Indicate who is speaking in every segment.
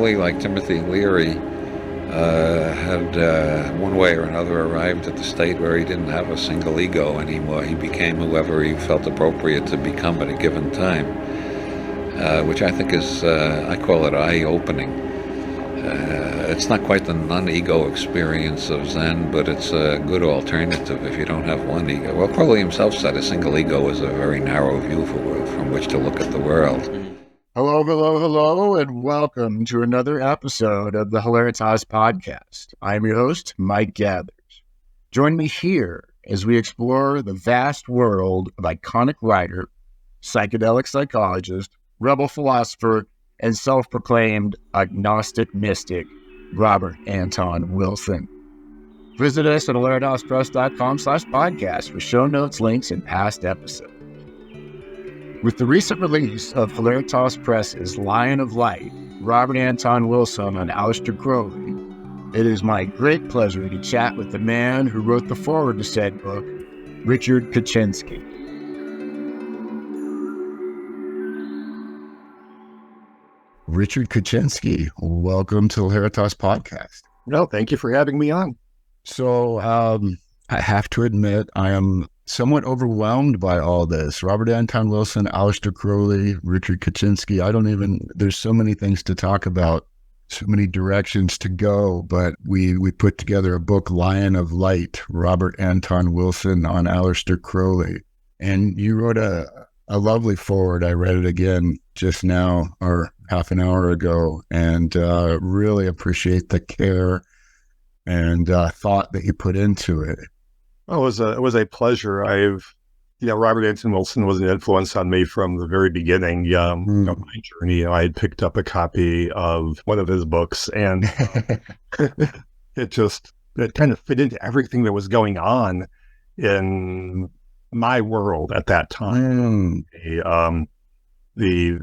Speaker 1: Crowley, like Timothy Leary, had one way or another arrived at the state where he didn't have a single ego anymore. He became whoever he felt appropriate to become at a given time, which I think is, I call it eye-opening. It's not quite the non-ego experience of Zen, but it's a good alternative if you don't have one ego. Well, Crowley himself said a single ego is a very narrow view from which to look at the world.
Speaker 2: Hello, and welcome to another episode of the Hilaritas Podcast. I'm your host, Mike Gathers. Join me here as we explore the vast world of iconic writer, psychedelic psychologist, rebel philosopher, and self-proclaimed agnostic mystic, Robert Anton Wilson. Visit us at hilaritaspress.com/podcast for show notes, links, and past episodes. With the recent release of Hilaritas Press's Lion of Light, Robert Anton Wilson and Aleister Crowley, it is my great pleasure to chat with the man who wrote the foreword to said book, Richard Kaczynski. Richard Kaczynski, welcome to Hilaritas Podcast.
Speaker 3: No, thank you for having me on.
Speaker 2: So I have to admit, I am somewhat overwhelmed by all this. Robert Anton Wilson, Aleister Crowley, Richard Kaczynski. There's so many things to talk about, so many directions to go, but we put together a book, Lion of Light, Robert Anton Wilson on Aleister Crowley. And you wrote a lovely foreword. I read it again just now, or half an hour ago, and really appreciate the care and thought that you put into it.
Speaker 3: Oh, it was a pleasure. Robert Anton Wilson was an influence on me from the very beginning of my journey. I had picked up a copy of one of his books, and it kind of fit into everything that was going on in my world at that time. The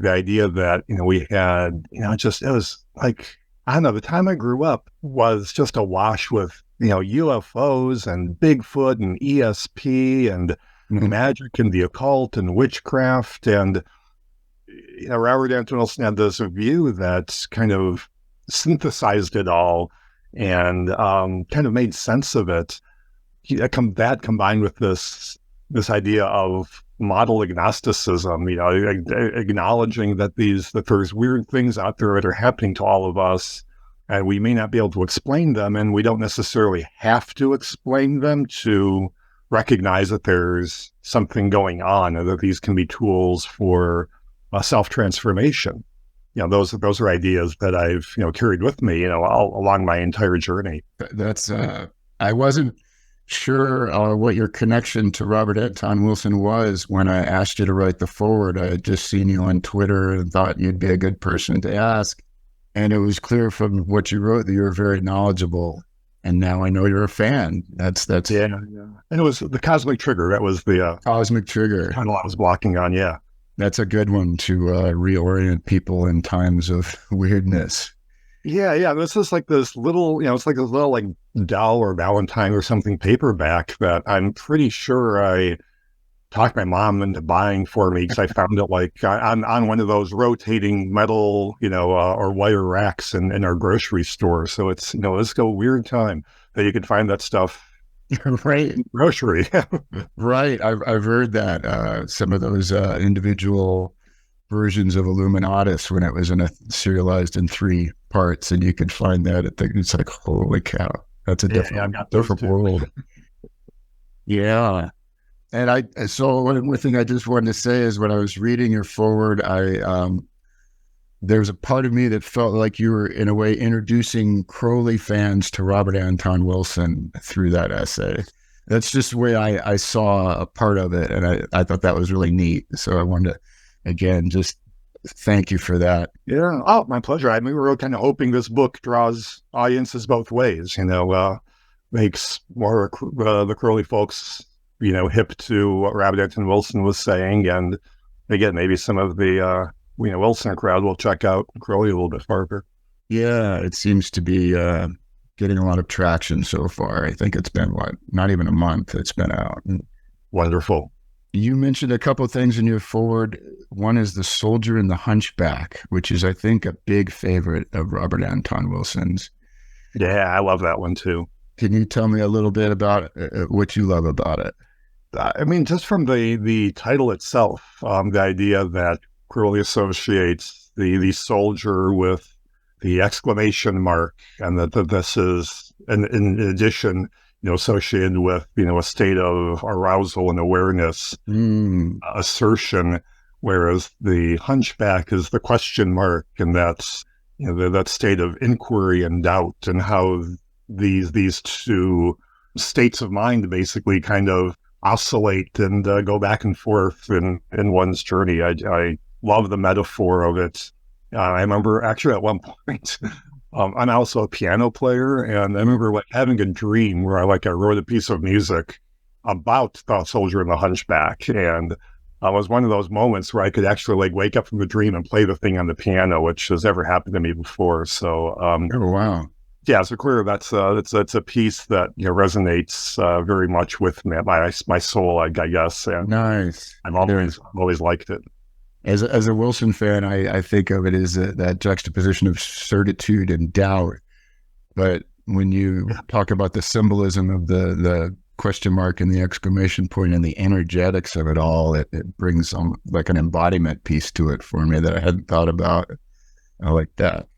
Speaker 3: idea that, we had, it was like, I don't know, the time I grew up was just awash with, UFOs and Bigfoot and ESP and magic and the occult and witchcraft. And, Robert Anton Wilson had this view that kind of synthesized it all and kind of made sense of it. That combined with this idea of model agnosticism, acknowledging that there's weird things out there that are happening to all of us, and we may not be able to explain them, and we don't necessarily have to explain them to recognize that there's something going on, and that these can be tools for self-transformation. Those are ideas that I've carried with me, all along my entire journey.
Speaker 2: That's I wasn't sure what your connection to Robert Anton Wilson was when I asked you to write the foreword. I had just seen you on Twitter and thought you'd be a good person to ask. And it was clear from what you wrote that you were very knowledgeable. And now I know you're a fan. That's
Speaker 3: yeah. And it was the Cosmic Trigger. That was the
Speaker 2: Cosmic Trigger
Speaker 3: title I was blocking on. Yeah.
Speaker 2: That's a good one to reorient people in times of weirdness.
Speaker 3: Yeah. This is like this little, it's like a little like doll or Valentine or something paperback that I'm pretty sure I talked my mom into buying for me, because I found it like on one of those rotating metal, or wire racks in our grocery store. So it's, it's a weird time that you can find that stuff.
Speaker 2: Right.
Speaker 3: In grocery.
Speaker 2: Right. I've heard that some of those individual versions of Illuminatus, when it was serialized in 3 parts, and you could find that it's like, holy cow, that's a different world. Yeah. And so one thing I just wanted to say is, when I was reading your foreword, there's a part of me that felt like you were in a way introducing Crowley fans to Robert Anton Wilson through that essay. That's just the way I saw a part of it, and I thought that was really neat. So I wanted to, again, just thank you for that.
Speaker 3: Yeah. Oh, my pleasure. I mean, we were kind of hoping this book draws audiences both ways, makes more the Crowley folks, hip to what Robert Anton Wilson was saying. And again, maybe some of the, Wilson crowd will check out Crowley a little bit farther.
Speaker 2: Yeah, it seems to be getting a lot of traction so far. I think it's been, not even a month it's been out.
Speaker 3: Wonderful.
Speaker 2: You mentioned a couple of things in your foreword. One is The Soldier and the Hunchback, which is, I think, a big favorite of Robert Anton Wilson's.
Speaker 3: Yeah, I love that one too.
Speaker 2: Can you tell me a little bit about what you love about it?
Speaker 3: I mean, just from the title itself, the idea that Crowley associates the soldier with the exclamation mark, and that this is, in addition, associated with, a state of arousal and awareness, assertion, whereas the hunchback is the question mark, and that's, that state of inquiry and doubt, and how these two states of mind basically kind of oscillate and go back and forth in one's journey. I love the metaphor of it. I remember actually at one point, I'm also a piano player, and I remember having a dream where I wrote a piece of music about the soldier and the hunchback, and it was one of those moments where I could actually wake up from the dream and play the thing on the piano, which has ever happened to me before. So,
Speaker 2: oh wow.
Speaker 3: Yeah, so clearly that's a piece that resonates very much with my soul, I guess. And
Speaker 2: nice.
Speaker 3: I've always liked it.
Speaker 2: As a Wilson fan, I think of it as that juxtaposition of certitude and doubt. But when you talk about the symbolism of the question mark and the exclamation point and the energetics of it all, it brings like an embodiment piece to it for me that I hadn't thought about. I like that.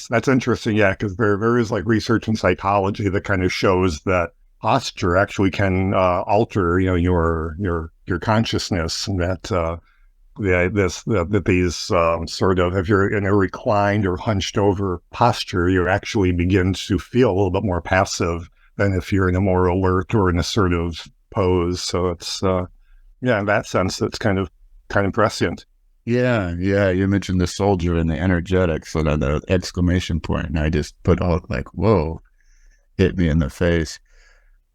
Speaker 3: That's interesting, yeah, because there is research in psychology that kind of shows that posture actually can alter, your consciousness, and that these sort of, if you're in a reclined or hunched over posture, you actually begin to feel a little bit more passive than if you're in a more alert or an assertive pose. So it's in that sense, it's kind of prescient.
Speaker 2: Yeah. You mentioned the soldier and the energetics and the exclamation point, and I just put out whoa, hit me in the face.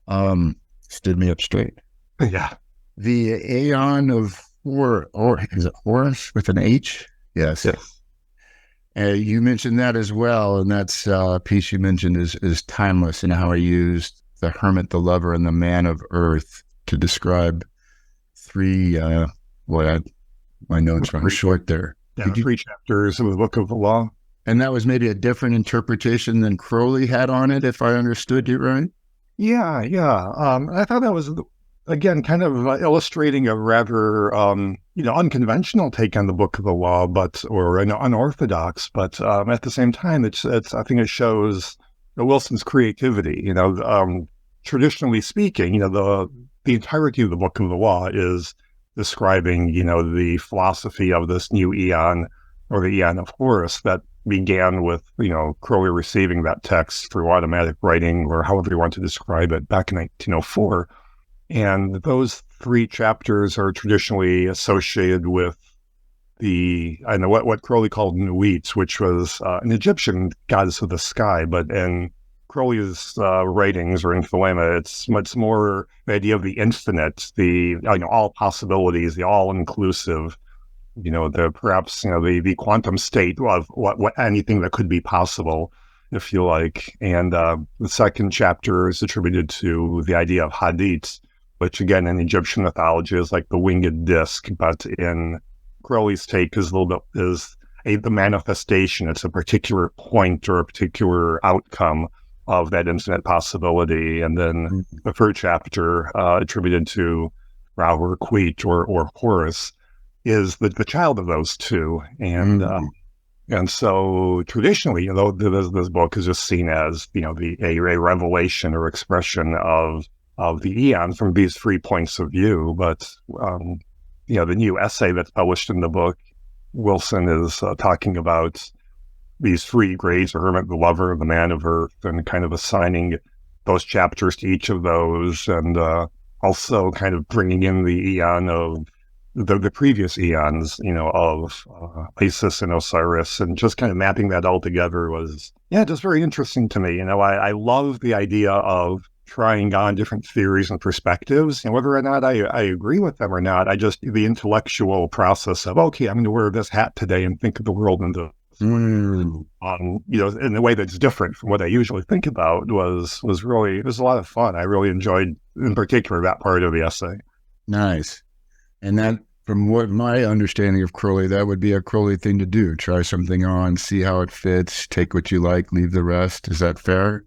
Speaker 2: Stood me up straight.
Speaker 3: Yeah.
Speaker 2: The Aeon of or is it Horus with an H? Yes. You mentioned that as well, and that's a piece you mentioned is timeless, and how he used the hermit, the lover, and the man of earth to describe three. My notes were short there.
Speaker 3: Yeah, 3 chapters of the Book of the Law.
Speaker 2: And that was maybe a different interpretation than Crowley had on it, if I understood you right.
Speaker 3: Yeah. I thought that was, again, kind of illustrating a rather, unconventional take on the Book of the Law, or unorthodox. But at the same time, it's I think it shows Wilson's creativity. Traditionally speaking, the entirety of the Book of the Law is describing, the philosophy of this new eon, or the Eon of Horus, that began with, Crowley receiving that text through automatic writing, or however you want to describe it, back in 1904. And those 3 chapters are traditionally associated with what Crowley called Nuit, which was an Egyptian goddess of the sky, but in Crowley's writings, or in Thelema, it's much more the idea of the infinite, the all possibilities, the all-inclusive, the quantum state of what anything that could be possible, if you like. And the second chapter is attributed to the idea of Hadith, which again in Egyptian mythology is like the winged disc, but in Crowley's take is the manifestation. It's a particular point or a particular outcome of that infinite possibility. And then the third chapter, attributed to Ra or Quit or Horus, is the child of those two. And so traditionally, this book is just seen as, a revelation or expression of the eon from these 3 points of view. But, the new essay that's published in the book, Wilson is talking about these 3 grades: the hermit, the lover, the man of earth, and kind of assigning those chapters to each of those, and also kind of bringing in the eon of the previous eons, of Isis and Osiris, and just kind of mapping that all together was, just very interesting to me. I love the idea of trying on different theories and perspectives, and whether or not I agree with them or not, the intellectual process of, okay, I'm going to wear this hat today and think of the world in the in a way that's different from what I usually think about, was a lot of fun. I really enjoyed, in particular, that part of the essay.
Speaker 2: Nice. And that, from what my understanding of Crowley, that would be a Crowley thing to do. Try something on, see how it fits, take what you like, leave the rest. Is that fair?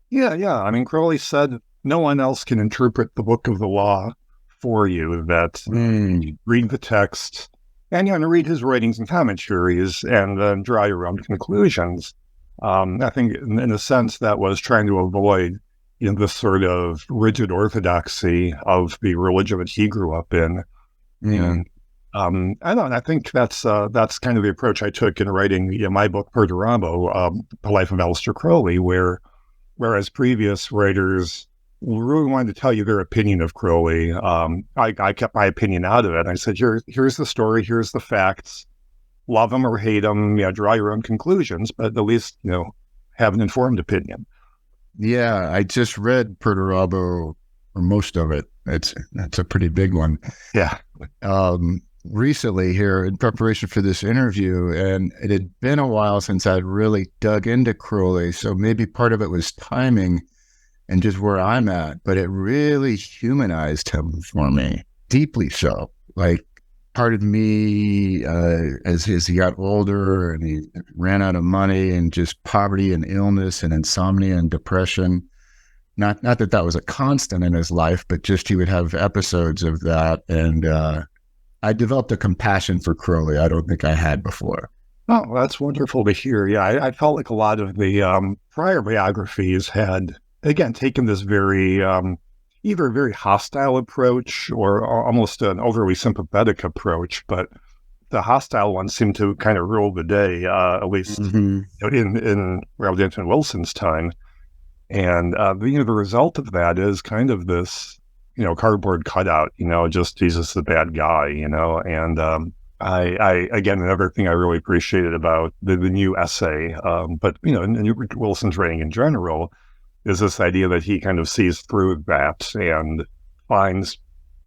Speaker 3: Yeah. I mean, Crowley said no one else can interpret the book of the law for you, that you read the text and read his writings and commentaries and then draw your own conclusions. I think in a sense that was trying to avoid this sort of rigid orthodoxy of the religion that he grew up in. And I think that's kind of the approach I took in writing my book, Perdurabo, The Life of Aleister Crowley, whereas previous writers really wanted to tell you their opinion of Crowley. I kept my opinion out of it. I said, here's the story, here's the facts, love him or hate him, draw your own conclusions, but at least, have an informed opinion.
Speaker 2: Yeah, I just read Perdurabo, or most of it. That's a pretty big one.
Speaker 3: Yeah.
Speaker 2: Recently here in preparation for this interview, and it had been a while since I'd really dug into Crowley, so maybe part of it was timing and just where I'm at, but it really humanized him for me, deeply so. Like, part of me, as he got older and he ran out of money and just poverty and illness and insomnia and depression, not that was a constant in his life, but just he would have episodes of that. And I developed a compassion for Crowley I don't think I had before.
Speaker 3: Oh, that's wonderful to hear. Yeah, I felt like a lot of the prior biographies had, again, taken this very, either a very hostile approach or almost an overly sympathetic approach, but the hostile ones seemed to kind of rule the day, at least in Ralph Anton Wilson's time. And the result of that is kind of this, cardboard cutout, just Jesus the bad guy, and I again, another thing I really appreciated about the new essay, but in Wilson's writing in general, is this idea that he kind of sees through that and finds,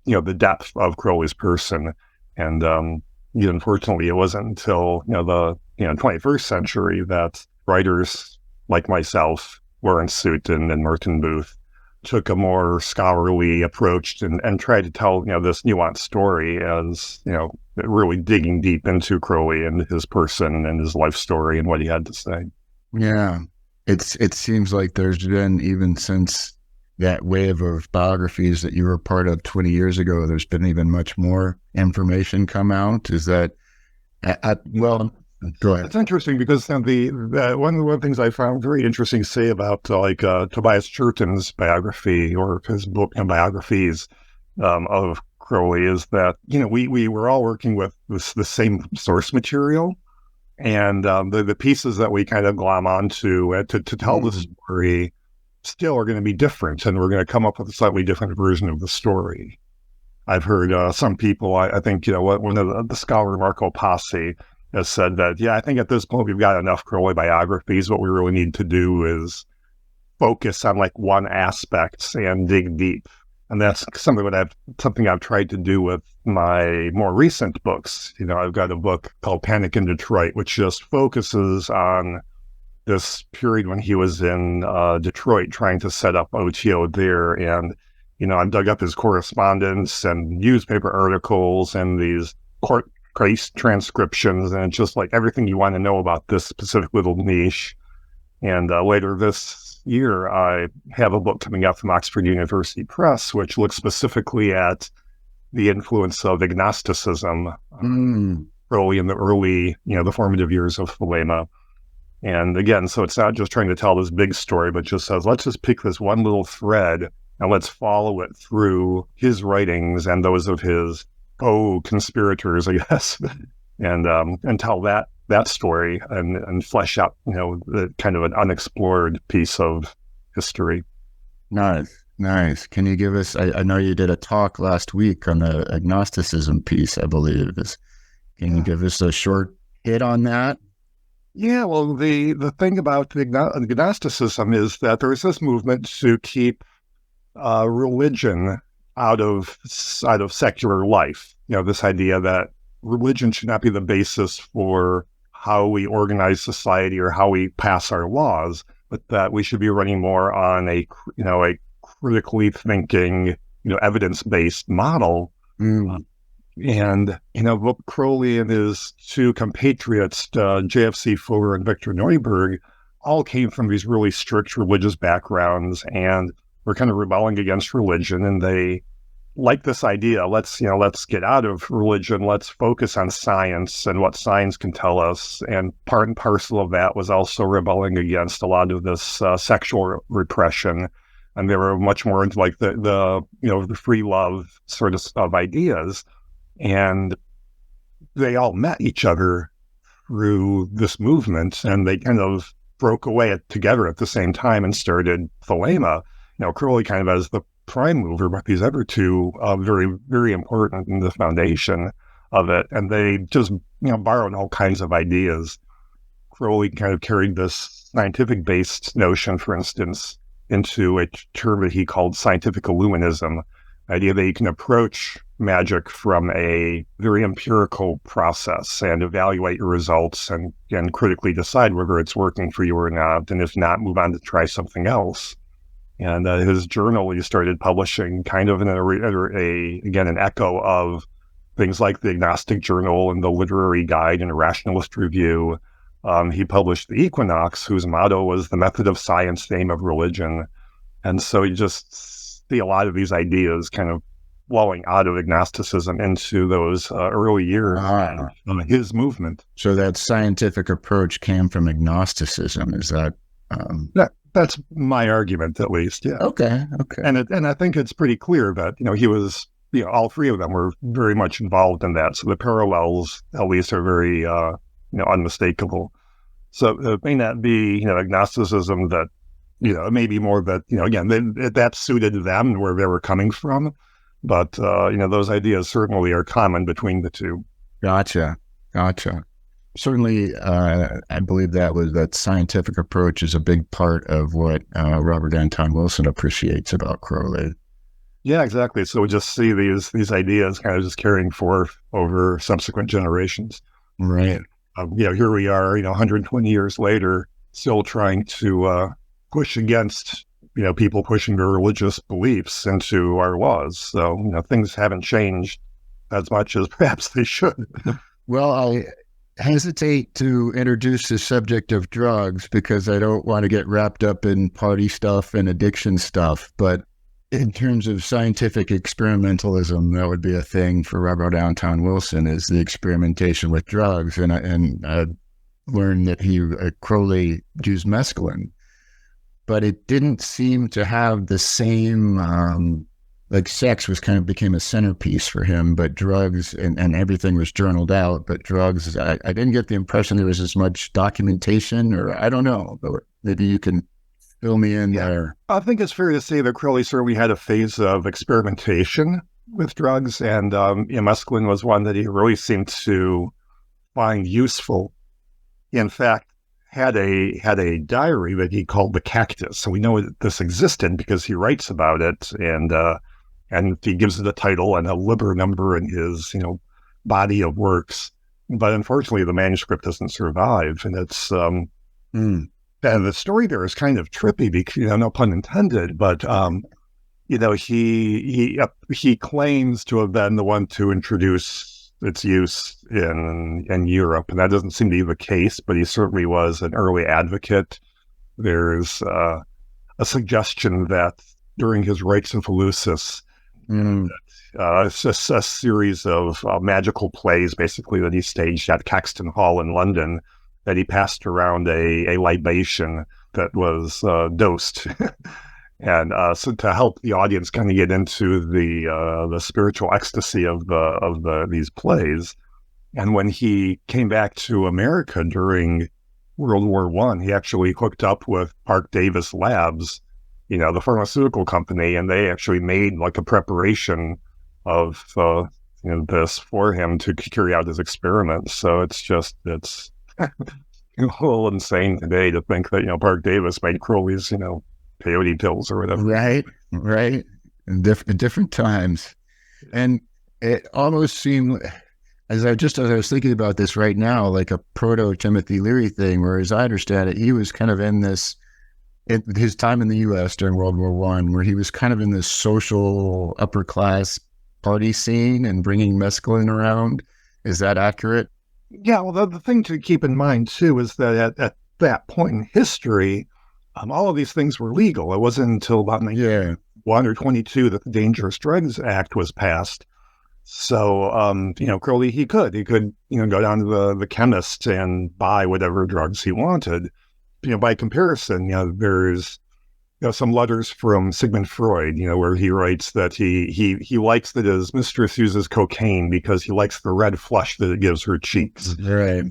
Speaker 3: the depth of Crowley's person. And unfortunately, it wasn't until the 21st century that writers like myself, Lawrence Sutin and Martin Booth, took a more scholarly approach and tried to tell this nuanced story as really digging deep into Crowley and his person and his life story and what he had to say.
Speaker 2: Yeah, it seems like there's been, even since that wave of biographies that you were part of 20 years ago, there's been even much more information come out. Is that well? Go ahead.
Speaker 3: It's interesting because one of the things I found very interesting to say about Tobias Churton's biography or his book and biographies of Crowley is that we were all working with the same source material, and the pieces that we kind of glom onto to tell the story still are going to be different, and we're going to come up with a slightly different version of the story. I've heard some people, I think one of the scholar Marco Passi has said that, I think at this point we've got enough Crowley biographies. What we really need to do is focus on one aspect and dig deep. And that's something I've tried to do with my more recent books. I've got a book called Panic in Detroit, which just focuses on this period when he was in Detroit trying to set up OTO there. And, I've dug up his correspondence and newspaper articles and these court case transcriptions, and it's just everything you want to know about this specific little niche. And later this year, I have a book coming out from Oxford University Press, which looks specifically at the influence of agnosticism early in the the formative years of Thelema. And again, so it's not just trying to tell this big story, but just says, let's just pick this one little thread and let's follow it through his writings and those of his co-conspirators, I guess, and tell that story and flesh out, the kind of an unexplored piece of history.
Speaker 2: Nice. Can you give us, I know you did a talk last week on the agnosticism piece, I believe. Can you give us a short hit on that?
Speaker 3: Yeah, well, the thing about the agnosticism is that there is this movement to keep religion out of secular life. This idea that religion should not be the basis for how we organize society or how we pass our laws, but that we should be running more on a critically thinking, evidence-based model. And, both Crowley and his two compatriots, JFC Fuller and Victor Neuberg, all came from these really strict religious backgrounds and were kind of rebelling against religion. And they liked this idea, let's get out of religion, let's focus on science and what science can tell us. And part and parcel of that was also rebelling against a lot of this sexual repression. And they were much more into like the free love sort of ideas. And they all met each other through this movement, and they kind of broke away together at the same time and started Thelema. Crowley kind of as the prime mover, but these other two very, very important in the foundation of it. And they just, borrowed all kinds of ideas. Crowley kind of carried this scientific-based notion, for instance, into a term that he called scientific illuminism, the idea that you can approach magic from a very empirical process and evaluate your results and critically decide whether it's working for you or not. And if not, move on to try something else. And his journal he started publishing kind of in an echo of things like the Agnostic Journal and the Literary Guide and a Rationalist Review. He published the Equinox, whose motto was the method of science, the aim of religion. And so you just see a lot of these ideas kind of flowing out of agnosticism into those early years of his movement.
Speaker 2: So that scientific approach came from agnosticism. Is that?
Speaker 3: That's my argument, at least. Yeah.
Speaker 2: Okay.
Speaker 3: And I think it's pretty clear that he was, all three of them were very much involved in that. So the parallels, at least, are very unmistakable. So it may not be agnosticism that it may be more that again that suited them and where they were coming from. But, those ideas certainly are common between the two.
Speaker 2: Gotcha. Certainly, I believe that scientific approach is a big part of what Robert Anton Wilson appreciates about Crowley.
Speaker 3: Yeah, exactly. So we just see these ideas kind of just carrying forth over subsequent generations.
Speaker 2: Right.
Speaker 3: Here we are, 120 years later, still trying to push against people pushing their religious beliefs into our laws. So, things haven't changed as much as perhaps they should.
Speaker 2: Well, I hesitate to introduce the subject of drugs because I don't want to get wrapped up in party stuff and addiction stuff. But in terms of scientific experimentalism, that would be a thing for Robert Anton Wilson, is the experimentation with drugs. And I learned that Crowley used mescaline. But it didn't seem to have the same, sex became a centerpiece for him, but drugs and everything was journaled out. But drugs, I didn't get the impression there was as much documentation, or I don't know, but maybe you can fill me in there.
Speaker 3: I think it's fair to say that Crowley certainly had a phase of experimentation with drugs, and mescaline was one that he really seemed to find useful. In fact, had a diary that he called the Cactus. So we know that this existed because he writes about it, and he gives it a title and a liber number in his body of works. But unfortunately, the manuscript doesn't survive, and it's and the story there is kind of trippy because no pun intended. But he claims to have been the one to introduce its use in Europe, and that doesn't seem to be the case, but he certainly was an early advocate. There's a suggestion that during his rites of Eleusis, it's just a series of magical plays, basically, that he staged at Caxton Hall in London, that he passed around a libation that was dosed. And so to help the audience kind of get into the spiritual ecstasy of these plays. And when he came back to America during World War I, he actually hooked up with Park Davis Labs, the pharmaceutical company, and they actually made like a preparation of this for him to carry out his experiments. So it's a little insane today to think that Park Davis made Crowley's peyote pills or whatever.
Speaker 2: Right. In different times. And it almost seemed, as I was thinking about this right now, like a proto-Timothy Leary thing, where as I understand it, he was kind of in his time in the U.S. during World War I, where he was kind of in this social upper class party scene and bringing mescaline around. Is that accurate?
Speaker 3: Yeah, well, the thing to keep in mind, too, is that at that point in history, all of these things were legal. It wasn't until about 1921 or 22 that the Dangerous Drugs Act was passed. So, Crowley, he could, go down to the chemist and buy whatever drugs he wanted. By comparison, there's some letters from Sigmund Freud, where he writes that he likes that his mistress uses cocaine because he likes the red flush that it gives her cheeks.
Speaker 2: Right.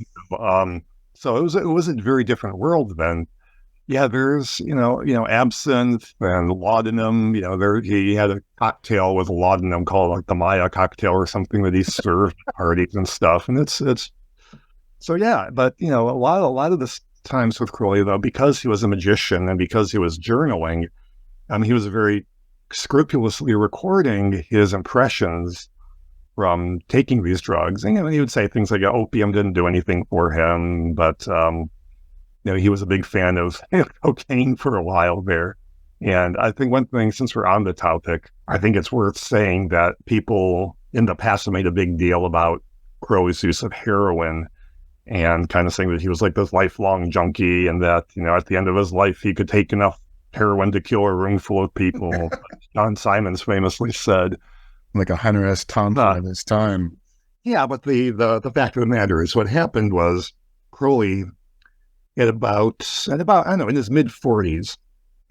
Speaker 3: So it was a very different world then. Yeah, there's absinthe and laudanum. He had a cocktail with laudanum called like the Maya cocktail or something that he served at parties and stuff. And it's so yeah. But a lot of the times with Crowley, though, because he was a magician and because he was journaling, he was very scrupulously recording his impressions from taking these drugs. And he would say things like opium didn't do anything for him, but he was a big fan of cocaine for a while there. And I think one thing, since we're on the topic, I think it's worth saying that people in the past have made a big deal about Crowley's use of heroin and kind of saying that he was like this lifelong junkie and that, at the end of his life, he could take enough heroin to kill a room full of people. John Simons famously said.
Speaker 2: Like a Hunter S. Thompson of his time.
Speaker 3: Yeah, but the fact of the matter is what happened was Crowley at about, I don't know, in his mid-40s,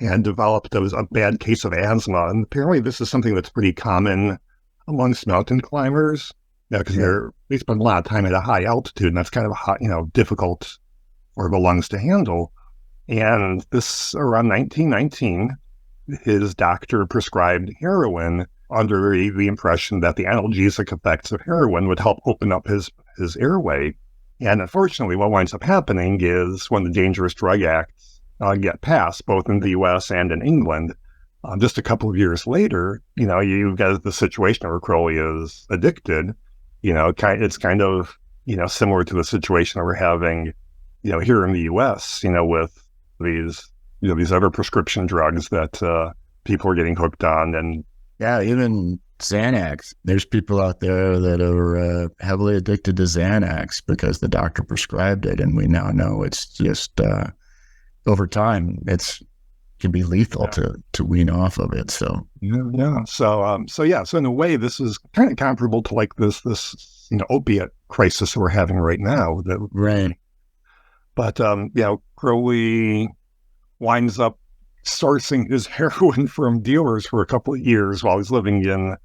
Speaker 3: and developed a bad case of asthma. And apparently this is something that's pretty common amongst mountain climbers, because they spend a lot of time at a high altitude, and that's kind of difficult for the lungs to handle. And this, around 1919, his doctor prescribed heroin under the impression that the analgesic effects of heroin would help open up his airway. And unfortunately, what winds up happening is when the Dangerous Drug Acts get passed, both in the U.S. and in England, just a couple of years later, you've got the situation where Crowley is addicted. It's kind of, similar to the situation that we're having, here in the U.S., with these other prescription drugs that people are getting hooked on. And
Speaker 2: yeah, even Xanax. There's people out there that are heavily addicted to Xanax because the doctor prescribed it, and we now know it's just over time it can be lethal to wean off of it. So So in a way, this is kind of comparable to like this opiate crisis that we're having right now. Right.
Speaker 3: But Crowley winds up sourcing his heroin from dealers for a couple of years while he's living in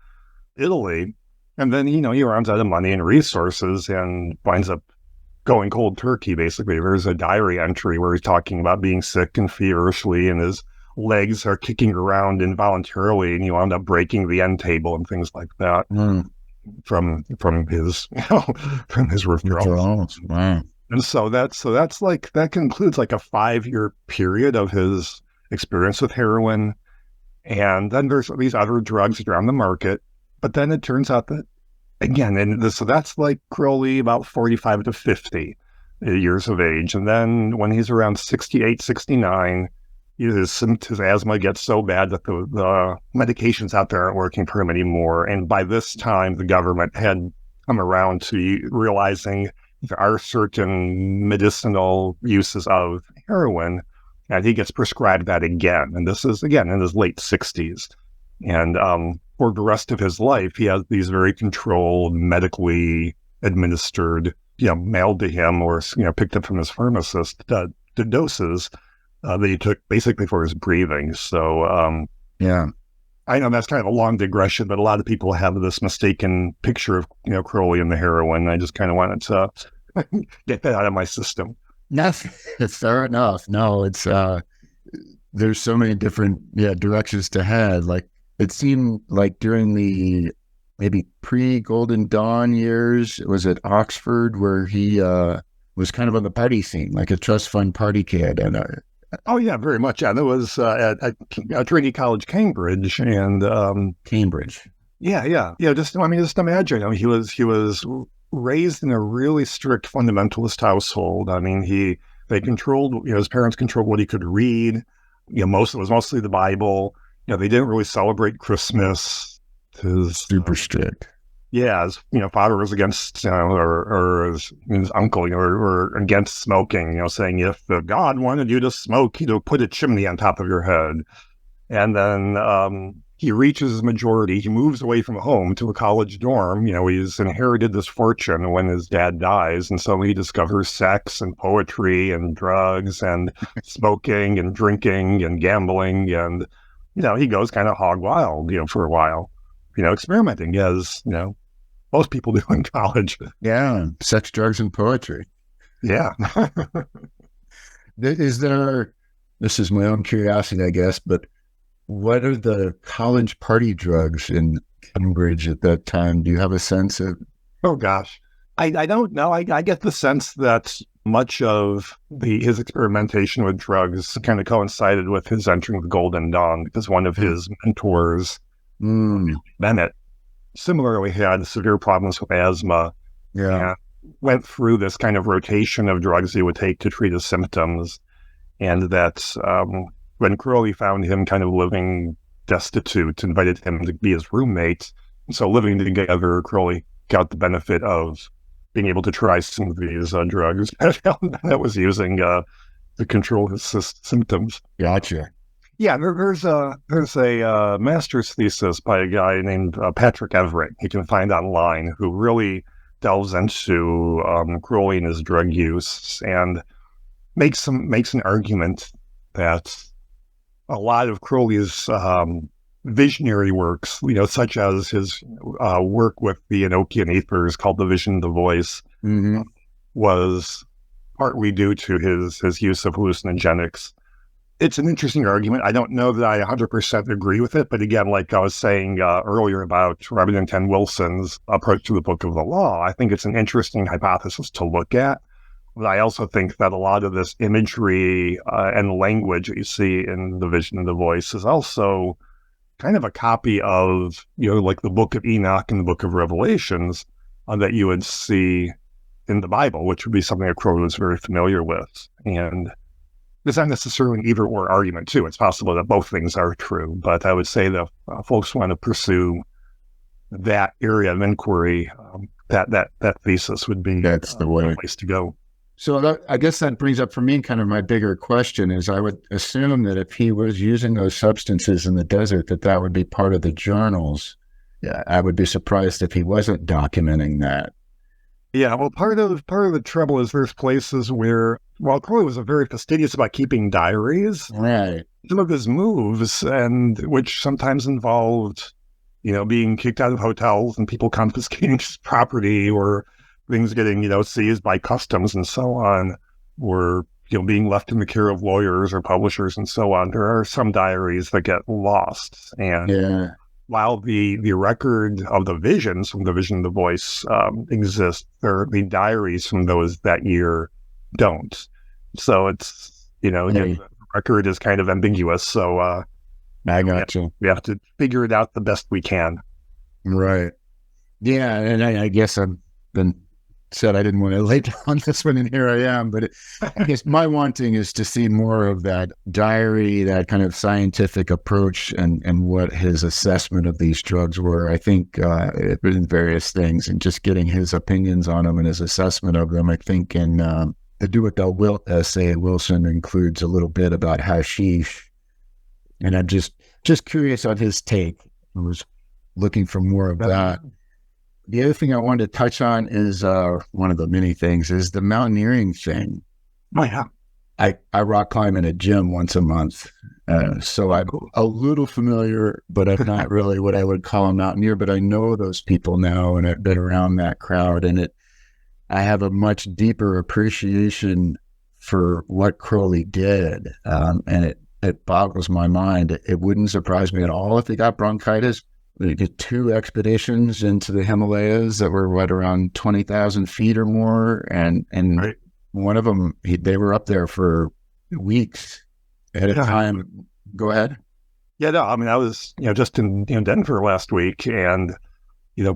Speaker 3: Italy. And then, he runs out of money and resources and winds up going cold turkey, basically. There's a diary entry where he's talking about being sick and feverishly, and his legs are kicking around involuntarily, and he wound up breaking the end table and things like that from his from his withdrawals.
Speaker 2: Wow.
Speaker 3: And so that concludes like a 5-year period of his experience with heroin. And then there's these other drugs that are on the market. But then it turns out that, again, so that's like Crowley about 45 to 50 years of age. And then when he's around 68, 69, his asthma gets so bad that the medications out there aren't working for him anymore. And by this time, the government had come around to realizing there are certain medicinal uses of heroin, and he gets prescribed that again. And this is, again, in his late 60s. And for the rest of his life, he has these very controlled, medically administered, mailed to him or, picked up from his pharmacist, the doses that he took basically for his breathing. So, I know that's kind of a long digression, but a lot of people have this mistaken picture of, Crowley and the heroin. I just kind of wanted to get that out of my system.
Speaker 2: No, it's fair enough. No, it's there's so many different directions to head. Like it seemed like during the maybe pre-Golden Dawn years, it was at Oxford where he was kind of on the party scene, like a trust fund party kid. And
Speaker 3: oh yeah, very much. Yeah, that was at Trinity College, Cambridge, and
Speaker 2: Cambridge.
Speaker 3: Yeah. Just imagine. He was raised in a really strict fundamentalist household. They controlled, his parents controlled what he could read. It was mostly the Bible. They didn't really celebrate Christmas. His
Speaker 2: Super strict.
Speaker 3: Yeah, his father was against, or his uncle, or against smoking. Saying if God wanted you to smoke, he'd put a chimney on top of your head. And then he reaches his majority. He moves away from home to a college dorm. He's inherited this fortune when his dad dies. And so he discovers sex and poetry and drugs and smoking and drinking and gambling. And, he goes kind of hog wild, for a while, experimenting as, most people do in college.
Speaker 2: Yeah. Sex, drugs, and poetry.
Speaker 3: Yeah.
Speaker 2: This is my own curiosity, I guess, but what are the college party drugs in Cambridge at that time? Do you have a sense of?
Speaker 3: Oh, gosh. I don't know. I get the sense that much of his experimentation with drugs kind of coincided with his entering the Golden Dawn, because one of his mentors, Bennett, similarly had severe problems with asthma.
Speaker 2: Yeah.
Speaker 3: And went through this kind of rotation of drugs he would take to treat his symptoms. And that when Crowley found him kind of living destitute, invited him to be his roommate. So living together, Crowley got the benefit of being able to try some of these drugs that was using to control his symptoms.
Speaker 2: Gotcha.
Speaker 3: Yeah, there's a master's thesis by a guy named Patrick Everett you can find online, who really delves into Crowley and his drug use and makes an argument that a lot of Crowley's visionary works, such as his work with the Enochian ethers called The Vision of the Voice, was partly due to his use of hallucinogenics. It's an interesting argument. I don't know that I 100% agree with it, but again, like I was saying earlier about Reverend Ken Wilson's approach to the Book of the Law, I think it's an interesting hypothesis to look at. But I also think that a lot of this imagery and language that you see in The Vision of the Voice is also kind of a copy of, like the Book of Enoch and the Book of Revelations that you would see in the Bible, which would be something that Crowley was very familiar with. And it's not necessarily an either-or argument, too. It's possible that both things are true, but I would say that folks want to pursue that area of inquiry, that thesis would be
Speaker 2: That's the way.
Speaker 3: place to go.
Speaker 2: So I guess that brings up for me kind of my bigger question is I would assume that if he was using those substances in the desert, that would be part of the journals. Yeah, I would be surprised if he wasn't documenting that.
Speaker 3: Yeah, well, part of the trouble is there's places where, while Crowley was very fastidious about keeping diaries,
Speaker 2: right,
Speaker 3: some of his moves, and which sometimes involved, being kicked out of hotels and people confiscating his property, or things getting, seized by customs and so on, or, being left in the care of lawyers or publishers and so on. There are some diaries that get lost. And while the record of the visions from The Vision of the Voice exists, the diaries from those that year don't. So it's, again, the record is kind of ambiguous. So
Speaker 2: I got you.
Speaker 3: We have to figure it out the best we can.
Speaker 2: Right. Yeah, and I guess I've been said I didn't want to lay on this one, and here I am. But I guess my wanting is to see more of that diary, that kind of scientific approach, and what his assessment of these drugs were. I think in various things, and just getting his opinions on them and his assessment of them. I think in the Do What Thou Wilt essay at Wilson includes a little bit about hashish, and I'm just curious on his take. I was looking for more of that. The other thing I wanted to touch on is one of the many things is the mountaineering thing.
Speaker 3: Oh, yeah.
Speaker 2: I rock climb in a gym once a month. So I'm a little familiar, but I'm not really what I would call a mountaineer, but I know those people now, and I've been around that crowd, and I have a much deeper appreciation for what Crowley did. And it boggles my mind. It wouldn't surprise me at all if he got bronchitis. We did 2 expeditions into the Himalayas that were around 20,000 feet or more, and
Speaker 3: right.
Speaker 2: One of them they were up there for weeks at a time. Go ahead.
Speaker 3: Yeah, no, I mean, I was just in Denver last week, and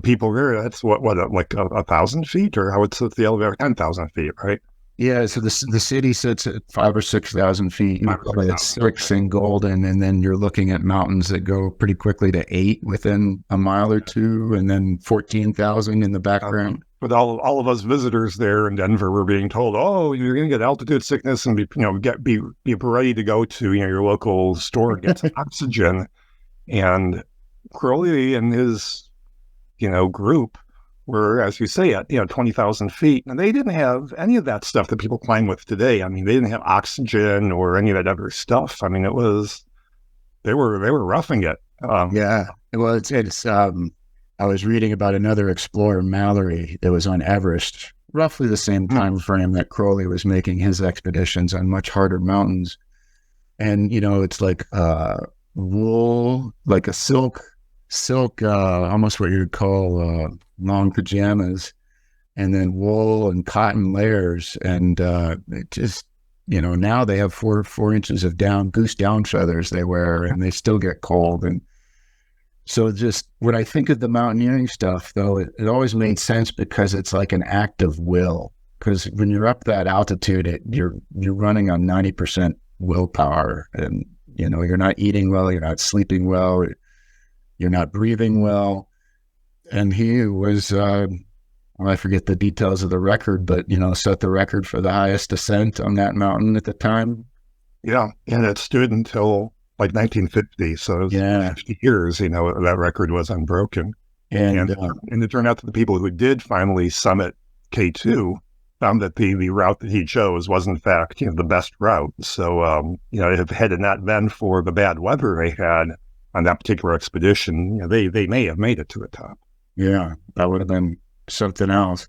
Speaker 3: people there, that's what like 1,000 feet, or how it's at the elevator, 10,000 feet, right?
Speaker 2: Yeah, so the city sits at 5,000 or 6,000 feet.
Speaker 3: Five or
Speaker 2: Probably at
Speaker 3: 6,000.
Speaker 2: 6 in Golden, and then you're looking at mountains that go pretty quickly to 8 within a mile or two, and then 14,000 in the background.
Speaker 3: With all of us visitors there in Denver, we're being told, "Oh, you're going to get altitude sickness and be ready to go to your local store and get some oxygen." And Crowley and his group were, as you say, at 20,000 feet, and they didn't have any of that stuff that people climb with today. I mean, they didn't have oxygen or any of that other stuff. I mean, they were roughing it.
Speaker 2: Yeah, well, it's I was reading about another explorer, Mallory, that was on Everest, roughly the same time frame that Crowley was making his expeditions on much harder mountains. And, it's like wool, like a silk, almost what you'd call long pajamas, and then wool and cotton layers. And it just, now they have 4 inches of goose down feathers they wear, and they still get cold. And so just when I think of the mountaineering stuff, though, it always made sense because it's like an act of will. Because when you're up that altitude, you're running on 90% willpower, and you're not eating well, you're not sleeping well, you're not breathing well. And he was, I forget the details of the record, but set the record for the highest ascent on that mountain at the time.
Speaker 3: Yeah, and it stood until like 1950, so it was 50 years, that record was unbroken. And it turned out that the people who did finally summit K2 found that the route that he chose was, in fact, the best route. So, if it had not been for the bad weather they had on that particular expedition, they may have made it to the top.
Speaker 2: Yeah, that would have been something else.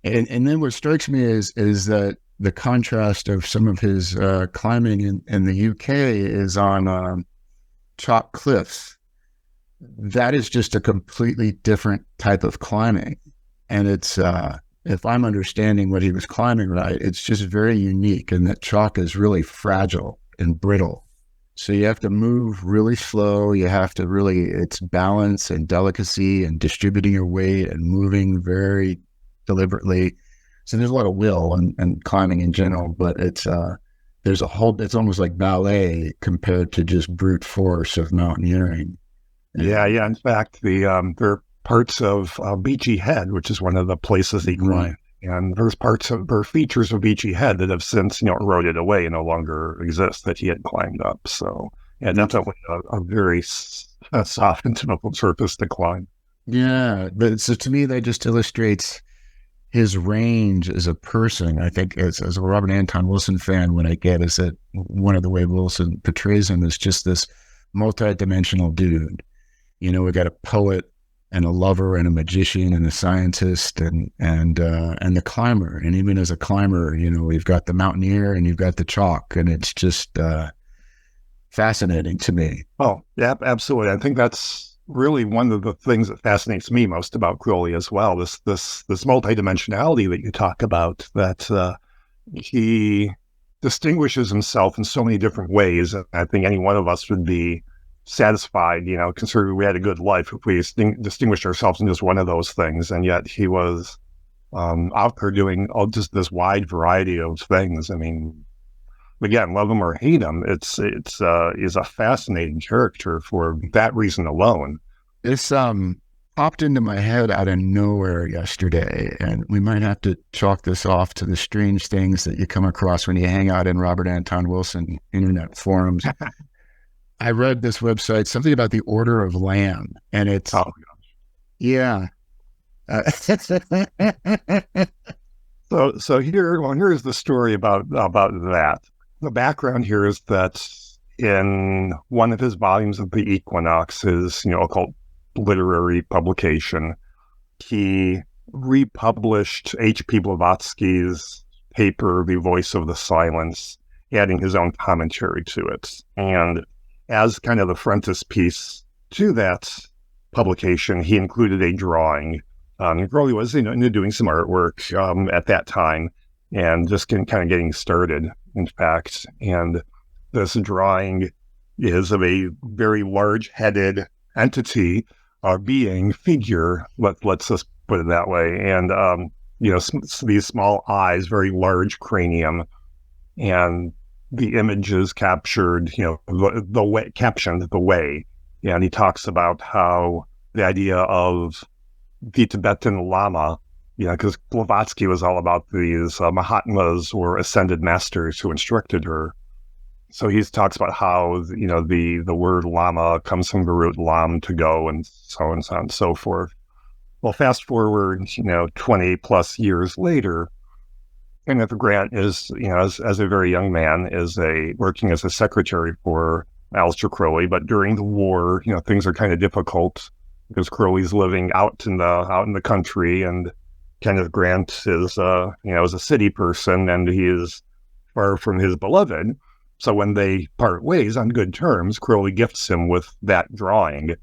Speaker 2: And then what strikes me is that the contrast of some of his climbing in the UK is on chalk cliffs. That is just a completely different type of climbing. And it's, if I'm understanding what he was climbing right, it's just very unique, and that chalk is really fragile and brittle. So you have to move really slow. You have to it's balance and delicacy and distributing your weight and moving very deliberately. So there's a lot of will and climbing in general, but it's almost like ballet compared to just brute force of mountaineering.
Speaker 3: Yeah. In fact, there are parts of Beachy Head, which is one of the places he climbed, and there are features of Beachy Head that have since eroded away and no longer exist that he had climbed up. So definitely a very soft and difficult surface to climb.
Speaker 2: Yeah, but so to me that just illustrates his range as a person. I think as a Robert Anton Wilson fan, what I get is that one of the way Wilson portrays him is just this multi-dimensional dude. We got a poet and a lover and a magician and a scientist and the climber. And even as a climber, we've got the mountaineer and you've got the chalk, and it's just fascinating to me.
Speaker 3: Oh, yeah, absolutely. I think that's really one of the things that fascinates me most about Crowley as well. This multidimensionality that you talk about, that he distinguishes himself in so many different ways. And I think any one of us would be satisfied, considering we had a good life, if we distinguished ourselves in just one of those things. And yet he was out there doing just this wide variety of things. I mean, again, love him or hate him, is a fascinating character for that reason alone.
Speaker 2: This popped into my head out of nowhere yesterday, and we might have to chalk this off to the strange things that you come across when you hang out in Robert Anton Wilson internet forums. I read this website, something about the Order of Lamb, and it's yeah.
Speaker 3: So here's the story about that. The background here is that in one of his volumes of the Equinox, his occult literary publication, he republished H.P. Blavatsky's paper, The Voice of the Silence, adding his own commentary to it. And as kind of the frontispiece to that publication, he included a drawing. Crowley was doing some artwork at that time, and just kind of getting started, in fact. And this drawing is of a very large-headed entity, being, figure, let's just put it that way. And these small eyes, very large cranium, and the images captured, the way, captioned the way. And he talks about how the idea of the Tibetan Lama, because Blavatsky was all about these Mahatmas or ascended masters who instructed her. So he talks about how, the word Lama comes from the root lam, to go, and so on and so forth. Well, fast forward, 20 plus years later, Kenneth Grant is, as a very young man, working as a secretary for Aleister Crowley. But during the war, things are kind of difficult because Crowley's living out in the country, and Kenneth Grant is, is a city person, and he is far from his beloved. So when they part ways on good terms, Crowley gifts him with that drawing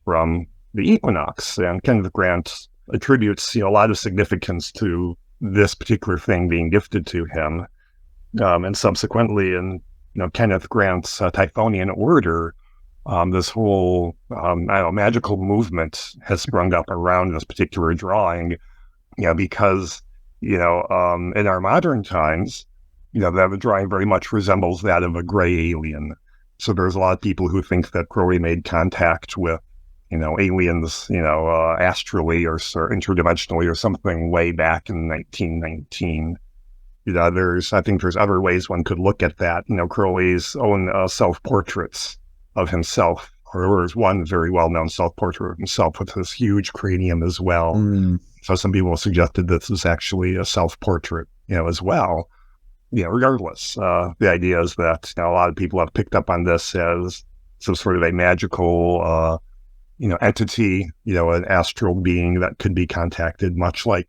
Speaker 3: from the equinox, and Kenneth Grant attributes, a lot of significance to this particular thing being gifted to him. And subsequently in, Kenneth Grant's Typhonian order, this whole, magical movement has sprung up around this particular drawing, because, in our modern times, that drawing very much resembles that of a gray alien. So there's a lot of people who think that Crowley made contact with, aliens, astrally or interdimensionally or something way back in 1919. I think there's other ways one could look at that. Crowley's own self-portraits of himself, or there's one very well-known self-portrait of himself with this huge cranium as well. So some people suggested this is actually a self-portrait, as well. Regardless, the idea is that a lot of people have picked up on this as some sort of a magical, entity, an astral being that could be contacted, much like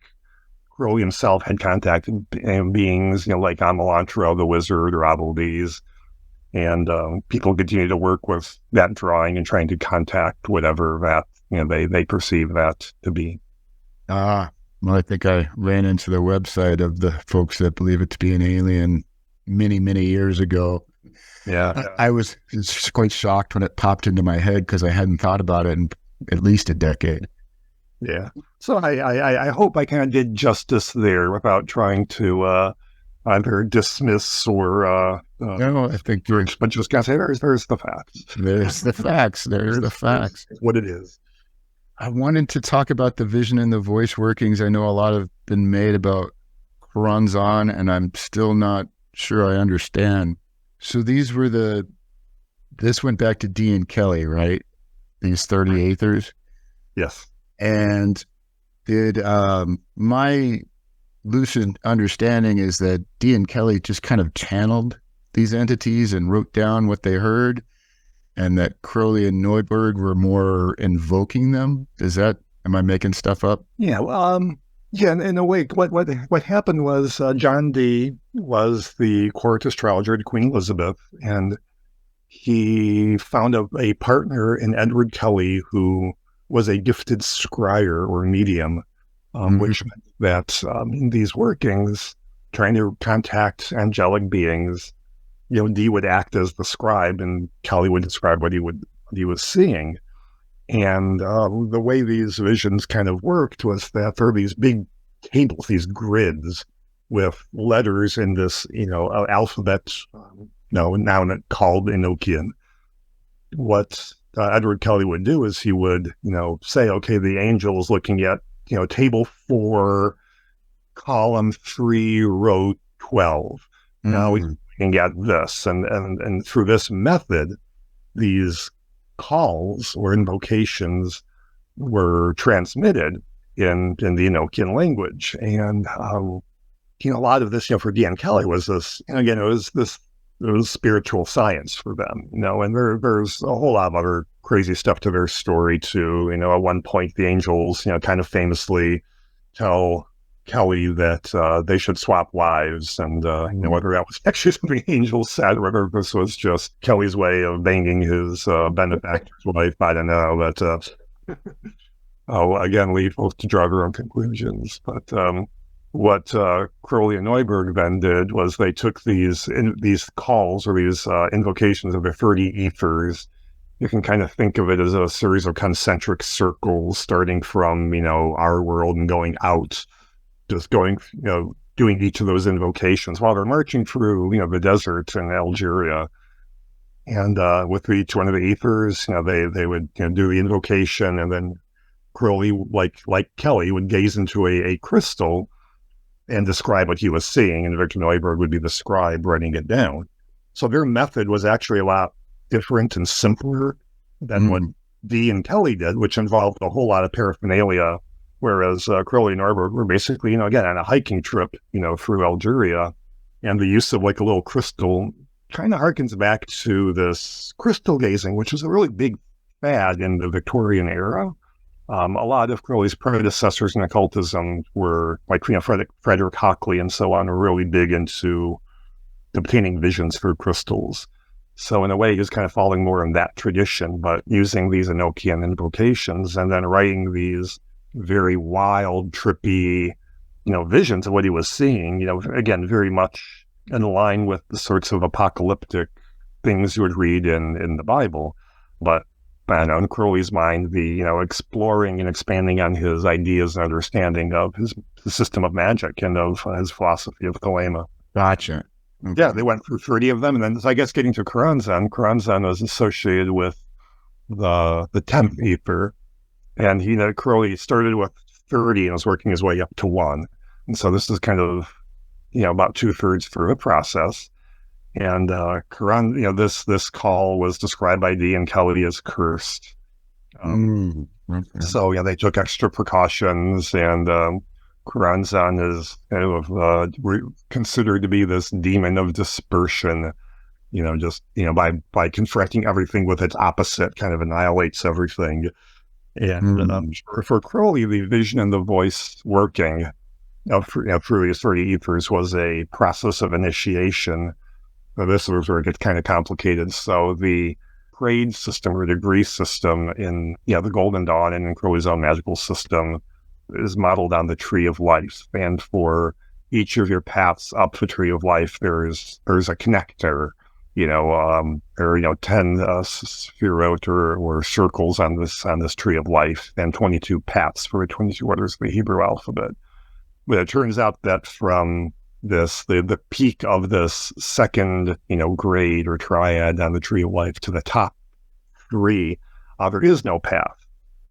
Speaker 3: Crowley himself had contacted beings, like Amelantra, the wizard, or Abeldes. And people continue to work with that drawing and trying to contact whatever that, they perceive that to be.
Speaker 2: Well, I think I ran into the website of the folks that believe it to be an alien many, many years ago.
Speaker 3: Yeah.
Speaker 2: I was just quite shocked when it popped into my head because I hadn't thought about it in at least a decade.
Speaker 3: Yeah. So I hope I kind of did justice there without trying to either dismiss or...
Speaker 2: no, I think you're...
Speaker 3: But just gotta say, there's the facts.
Speaker 2: There's the facts. There's the facts.
Speaker 3: What it is.
Speaker 2: I wanted to talk about the vision and the voice workings. I know a lot have been made about Karanzan, and I'm still not sure I understand. So this went back to D. and Kelly, right? These 38ers?
Speaker 3: Yes.
Speaker 2: And my lucid understanding is that D. and Kelly just kind of channeled these entities and wrote down what they heard, and that Crowley and Neuberg were more invoking them. Am I making stuff up?
Speaker 3: Yeah, well, in a way, what happened was John Dee was the court astrologer to Queen Elizabeth, and he found a partner in Edward Kelly, who was a gifted scryer or medium, which meant that in these workings, trying to contact angelic beings, Dee would act as the scribe, and Kelly would describe what he was seeing. And the way these visions kind of worked was that there were these big tables, these grids with letters in this, alphabet, now called Enochian. What Edward Kelly would do is he would, say, okay, the angel is looking at, table 4, column 3, row 12. Now we can get this. And through this method, these calls or invocations were transmitted in the Enochian language. And, a lot of this, for D. and Kelly was this, again, it was spiritual science for them, and there's a whole lot of other crazy stuff to their story too. At one point the angels, kind of famously tell Kelly that they should swap wives, and whether that was actually something angels said or whether this was just Kelly's way of banging his benefactor's wife, I don't know. But I'll again leave folks to draw their own conclusions. But what Crowley and Neuberg then did was they took these calls or these invocations of the 30 ethers. You can kind of think of it as a series of concentric circles starting from, our world and going out. just going, doing each of those invocations while they're marching through, the desert in Algeria. And with each one of the ethers, they would do the invocation, and then Crowley, like Kelly, would gaze into a crystal and describe what he was seeing, and Victor Neuberg would be the scribe writing it down. So their method was actually a lot different and simpler than what Dee and Kelly did, which involved a whole lot of paraphernalia, whereas Crowley and Neuberg were basically, again, on a hiking trip, through Algeria, and the use of like a little crystal kind of harkens back to this crystal gazing, which was a really big fad in the Victorian era. A lot of Crowley's predecessors in occultism were like, Frederick Hockley and so on, were really big into obtaining visions through crystals. So in a way, he was kind of following more in that tradition, but using these Enochian invocations and then writing these very wild, trippy, visions of what he was seeing, again, very much in line with the sorts of apocalyptic things you would read in the Bible. But in Crowley's mind, the, exploring and expanding on his ideas and understanding of his system of magic and of his philosophy of Thelema.
Speaker 2: Gotcha. Okay.
Speaker 3: Yeah, they went through 30 of them. And then, I guess, getting to Karanzan was associated with the 10th ether. And Crowley started with 30 and was working his way up to 1. And so this is kind of, about 2/3 through the process. And this call was described by Dee and Kelly as cursed.
Speaker 2: Okay.
Speaker 3: So they took extra precautions, and Karanzan is considered to be this demon of dispersion. By confronting everything with its opposite, kind of annihilates everything. And for Crowley, the vision and the voice working through these 30 ethers was a process of initiation. This was where it gets kind of complicated. So the grade system or degree system in the Golden Dawn and in Crowley's own magical system is modeled on the Tree of Life. And for each of your paths up the Tree of Life, there's a connector. There are 10 spherot or circles on this Tree of Life, and 22 paths for the 22 letters of the Hebrew alphabet. But it turns out that from the peak of this second, grade or triad on the Tree of Life to the top 3, there is no path.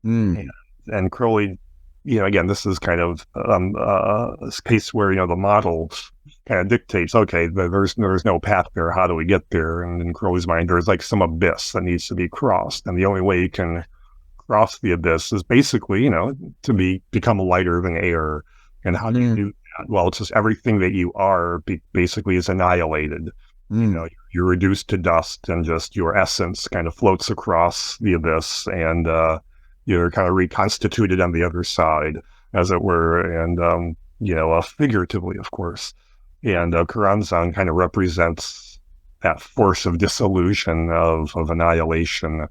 Speaker 3: And Crowley, again, this is kind of a case where, the model kind of dictates, okay, there's no path there. How do we get there? And in Crowley's mind, there's like some abyss that needs to be crossed. And the only way you can cross the abyss is basically, to become lighter than air. And how do you do that? Well, it's just everything that you are basically is annihilated. You're reduced to dust, and just your essence kind of floats across the abyss, and you're kind of reconstituted on the other side, as it were, and figuratively, of course. And Karanzan kind of represents that force of dissolution, of annihilation,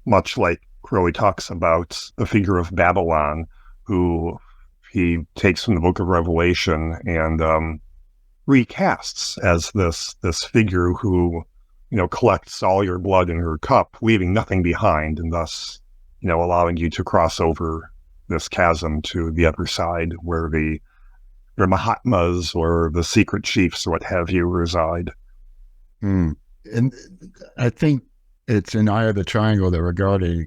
Speaker 3: much like Crowley talks about the figure of Babylon, who he takes from the Book of Revelation and recasts as this figure who, collects all your blood in her cup, leaving nothing behind, and thus, allowing you to cross over this chasm to the other side where the Mahatmas or the secret chiefs or what have you reside.
Speaker 2: And I think it's in Eye of the Triangle that Regardie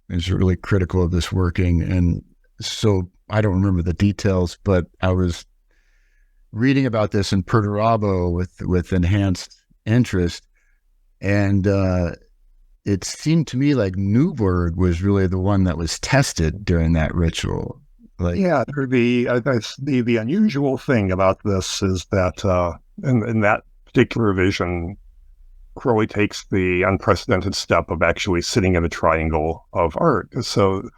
Speaker 2: is really critical of this working. And so I don't remember the details, but I was reading about this in Perdurabo with enhanced interest. And it seemed to me like Neuberg was really the one that was tested during that ritual. The unusual thing about this is that in that particular vision, Crowley takes the unprecedented step of actually sitting in a triangle of art. So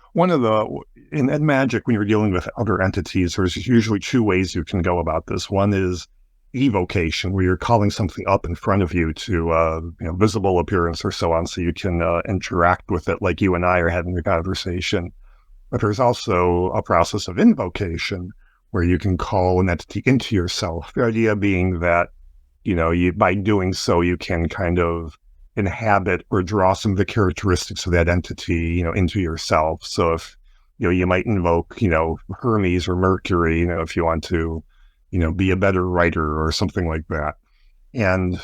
Speaker 2: in magic, when you're dealing with other entities, there's usually 2 ways you can go about this. One is evocation, where you're calling something up in front of you to visible appearance or so on, so you can interact with it like you and I are having a conversation. But there's also a process of invocation, where you can call an entity into yourself. The idea being that, by doing so, you can kind of inhabit or draw some of the characteristics of that entity, into yourself. So if
Speaker 3: you might invoke, Hermes or Mercury, if you want to, be a better writer or something like that. And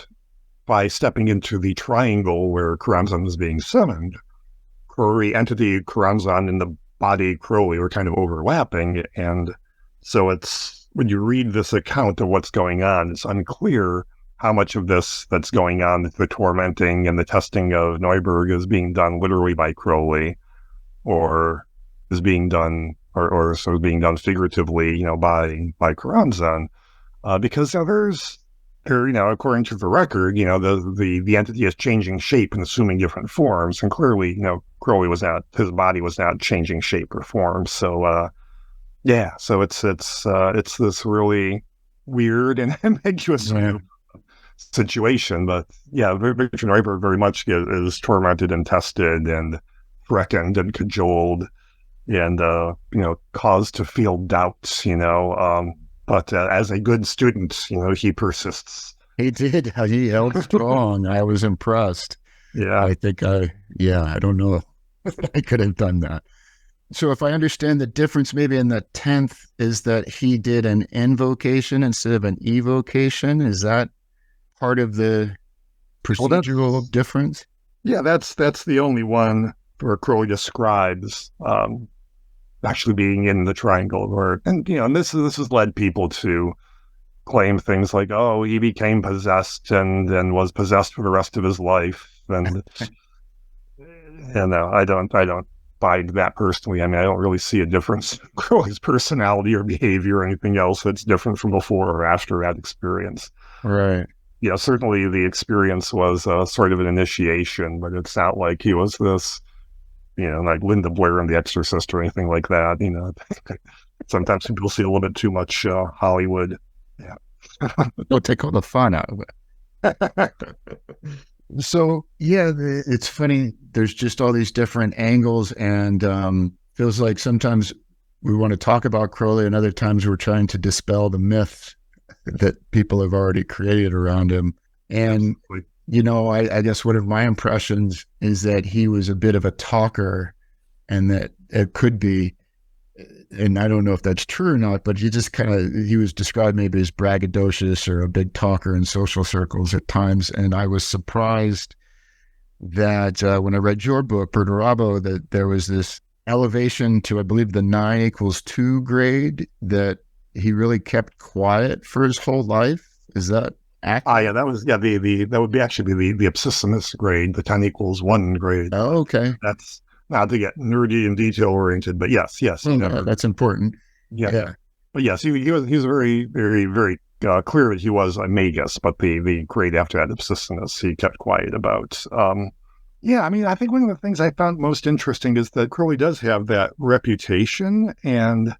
Speaker 3: by stepping into the triangle where Karamzan is being summoned, Crowley, entity Karamzan and the body Crowley were kind of overlapping. And so when you read this account of what's going on, it's unclear how much of this that's going on, the tormenting and the testing of Neuberg, is being done literally by Crowley, or is being done, or sort of being done figuratively, by Karamzan, because according to the record, the entity is changing shape and assuming different forms, and clearly, Crowley his body was not changing shape or form. So, so it's this really weird and ambiguous situation. But Richard Neuberg very much is tormented and tested and threatened and cajoled and caused to feel doubts, but as a good student, he persists.
Speaker 2: He did. He held strong. I was impressed.
Speaker 3: Yeah.
Speaker 2: I think I don't know if I could have done that. So if I understand, the difference maybe in the 10th is that he did an invocation instead of an evocation. Is that part of the procedural difference?
Speaker 3: Yeah, that's the only one where Crowley describes actually being in the triangle, and this has led people to claim things like, oh, he became possessed and then was possessed for the rest of his life, and I don't buy that personally. I mean, I don't really see a difference in Crowley's personality or behavior or anything else that's different from before or after that experience.
Speaker 2: Right.
Speaker 3: Certainly the experience was sort of an initiation, but it's not like he was this, like Linda Blair in The Exorcist or anything like that. Sometimes people see a little bit too much Hollywood. Yeah.
Speaker 2: They'll take all the fun out of it. So, it's funny. There's just all these different angles, and feels like sometimes we want to talk about Crowley and other times we're trying to dispel the myth that people have already created around him. And I guess one of my impressions is that he was a bit of a talker, and that it could be, and I don't know if that's true or not, but he was described maybe as braggadocious or a big talker in social circles at times. And I was surprised that when I read your book, Perdurabo, that there was this elevation to, I believe, the 9=2 grade, that he really kept quiet for his whole life. Is that accurate?
Speaker 3: That was, that would be actually the abscissamus grade, the 10=1 grade.
Speaker 2: Oh, okay.
Speaker 3: That's not to get nerdy and detail oriented, but yes.
Speaker 2: That's important.
Speaker 3: Yeah. But yes, he was very, very, very clear that he was a magus, but the grade after that, abscissamus, he kept quiet about. I think one of the things I found most interesting is that Crowley does have that reputation. And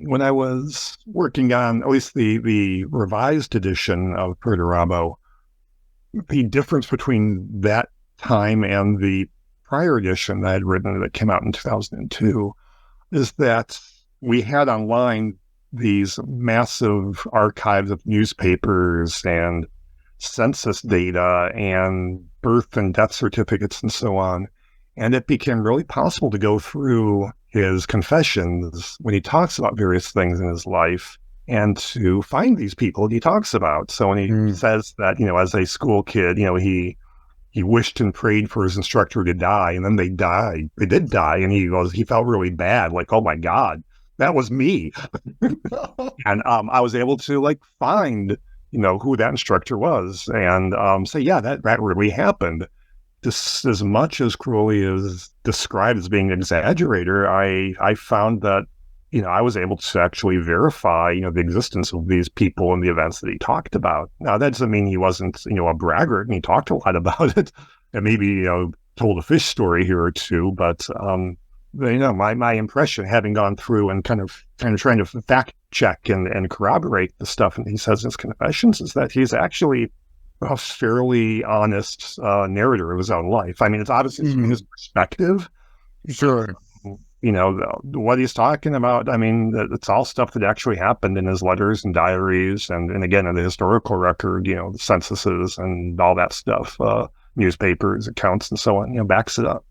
Speaker 3: when I was working on at least the revised edition of Perdurabo, the difference between that time and the prior edition that I had written that came out in 2002 is that we had online these massive archives of newspapers and census data and birth and death certificates and so on. And it became really possible to go through his confessions when he talks about various things in his life and to find these people he talks about. So when he says that, as a school kid, he wished and prayed for his instructor to die, and then they died. They did die, and he felt really bad, like, oh my God, that was me. And I was able to find who that instructor was, and say, that really happened. Just as much as Crowley is described as being an exaggerator, I found that, I was able to actually verify, the existence of these people and the events that he talked about. Now, that doesn't mean he wasn't, a braggart, and he talked a lot about it, and maybe, told a fish story here or two, but, my impression, having gone through and kind of trying to fact check and corroborate the stuff and he says in his confessions, is that he's actually a fairly honest narrator of his own life. I mean, it's obviously from his perspective.
Speaker 2: Sure.
Speaker 3: What he's talking about, I mean, it's all stuff that actually happened in his letters and diaries and again, in the historical record, the censuses and all that stuff, newspapers, accounts, and so on, backs it up.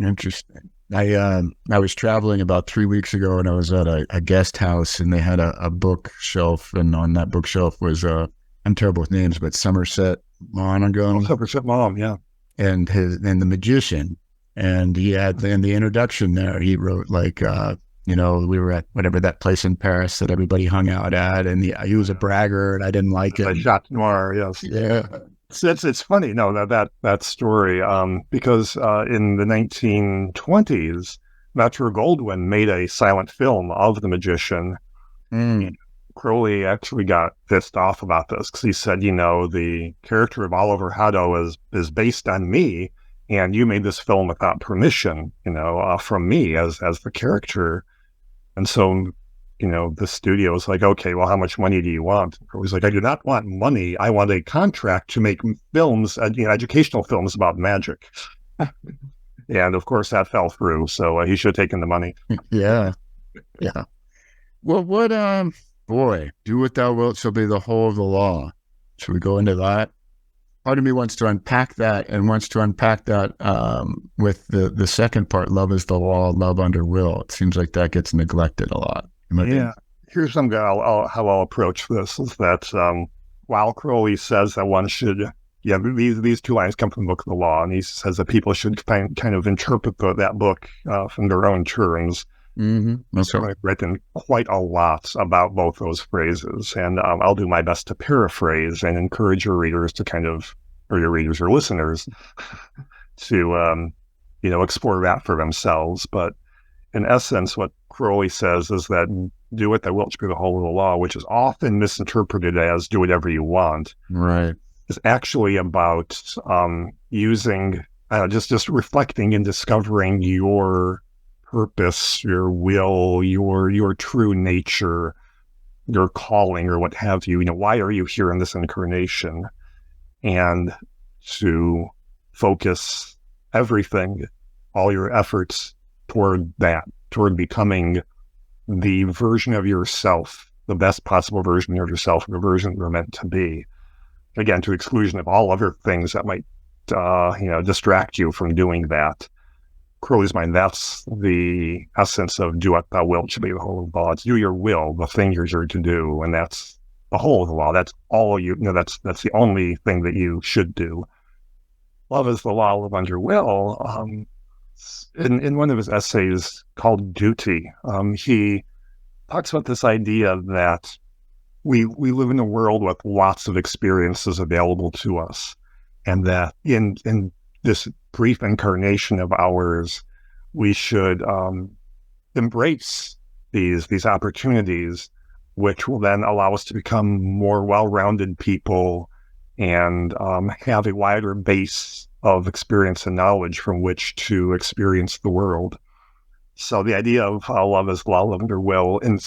Speaker 2: Interesting. I was traveling about 3 weeks ago, and I was at a guest house, and they had a bookshelf, and on that bookshelf was I'm terrible with names, but Somerset Maugham,
Speaker 3: Somerset Maugham, yeah,
Speaker 2: and the magician, and he had in the introduction there, he wrote like we were at whatever that place in Paris that everybody hung out at, and he was a bragger, and I didn't like it.
Speaker 3: Chat Noir, yes,
Speaker 2: yeah.
Speaker 3: It's funny, no, that story, because in the 1920s, Metro-Goldwyn made a silent film of the magician. Crowley actually got pissed off about this because he said, the character of Oliver Haddo is based on me, and you made this film without permission, from me as the character. And so, the studio was like, okay, well, how much money do you want? Crowley's like, I do not want money. I want a contract to make films, educational films about magic. And of course that fell through. So he should have taken the money.
Speaker 2: Yeah. Yeah. Well, what, boy, do what thou wilt shall be the whole of the law. Should we go into that? Part of me wants to unpack that with the second part, love is the law, love under will. It seems like that gets neglected a lot.
Speaker 3: Yeah. Here's something how I'll approach this is that while Crowley says that one should, these two lines come from the Book of the Law, and he says that people should kind of interpret that book from their own terms.
Speaker 2: Mm-hmm.
Speaker 3: So I've written quite a lot about both those phrases, and I'll do my best to paraphrase and encourage your readers to or your readers or listeners to, explore that for themselves. But in essence, what Crowley says is that do what thou wilt be the whole of the law, which is often misinterpreted as do whatever you want.
Speaker 2: Right.
Speaker 3: Is actually about using, just reflecting and discovering your purpose, your will, your true nature, your calling, or what have you. Why are you here in this incarnation? And to focus everything, all your efforts toward becoming the version of yourself, the best possible version of yourself, the version you're meant to be. Again, to exclusion of all other things that might, distract you from doing that. Crowley's mind, that's the essence of do what thou wilt should be the whole of the law. It's do your will, the thing you're here to do, and that's the whole of the law. That's all that's the only thing that you should do. Love is the law, live under will. In one of his essays called Duty, he talks about this idea that we live in a world with lots of experiences available to us, and that in this brief incarnation of ours, we should embrace these opportunities, which will then allow us to become more well-rounded people and have a wider base of experience and knowledge from which to experience the world. So the idea of love is law, love under will, in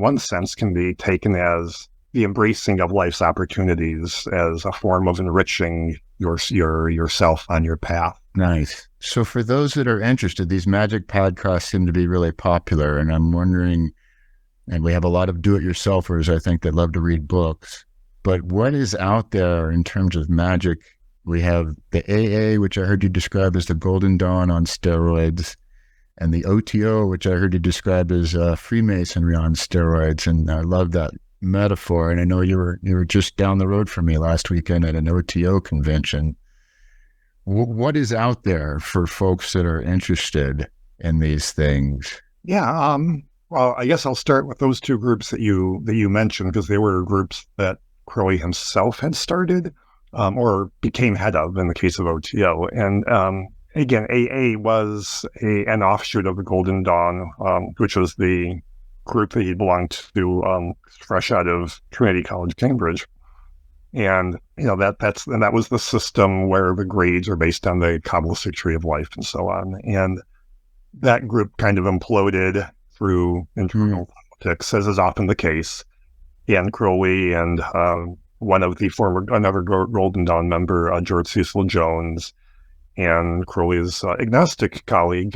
Speaker 3: one sense, can be taken as the embracing of life's opportunities as a form of enriching yourself on your path.
Speaker 2: Nice. So for those that are interested, these magic podcasts seem to be really popular, and I'm wondering, and we have a lot of do-it-yourselfers, I think, that love to read books, but what is out there in terms of magic? We have the AA, which I heard you describe as the Golden Dawn on steroids, and the OTO, which I heard you describe as Freemasonry on steroids, and I love that metaphor. And I know you were just down the road from me last weekend at an OTO convention. What is out there for folks that are interested in these things?
Speaker 3: Yeah, well, I guess I'll start with those two groups that you mentioned, because they were groups that Crowley himself had started or became head of in the case of OTO. And again, AA was an offshoot of the Golden Dawn, which was the group that he belonged to fresh out of Trinity College, Cambridge. And that was the system where the grades are based on the Kabbalistic tree of life and so on. And that group kind of imploded through internal politics, as is often the case. And Crowley and another Golden Dawn member, George Cecil Jones, and Crowley's agnostic colleague,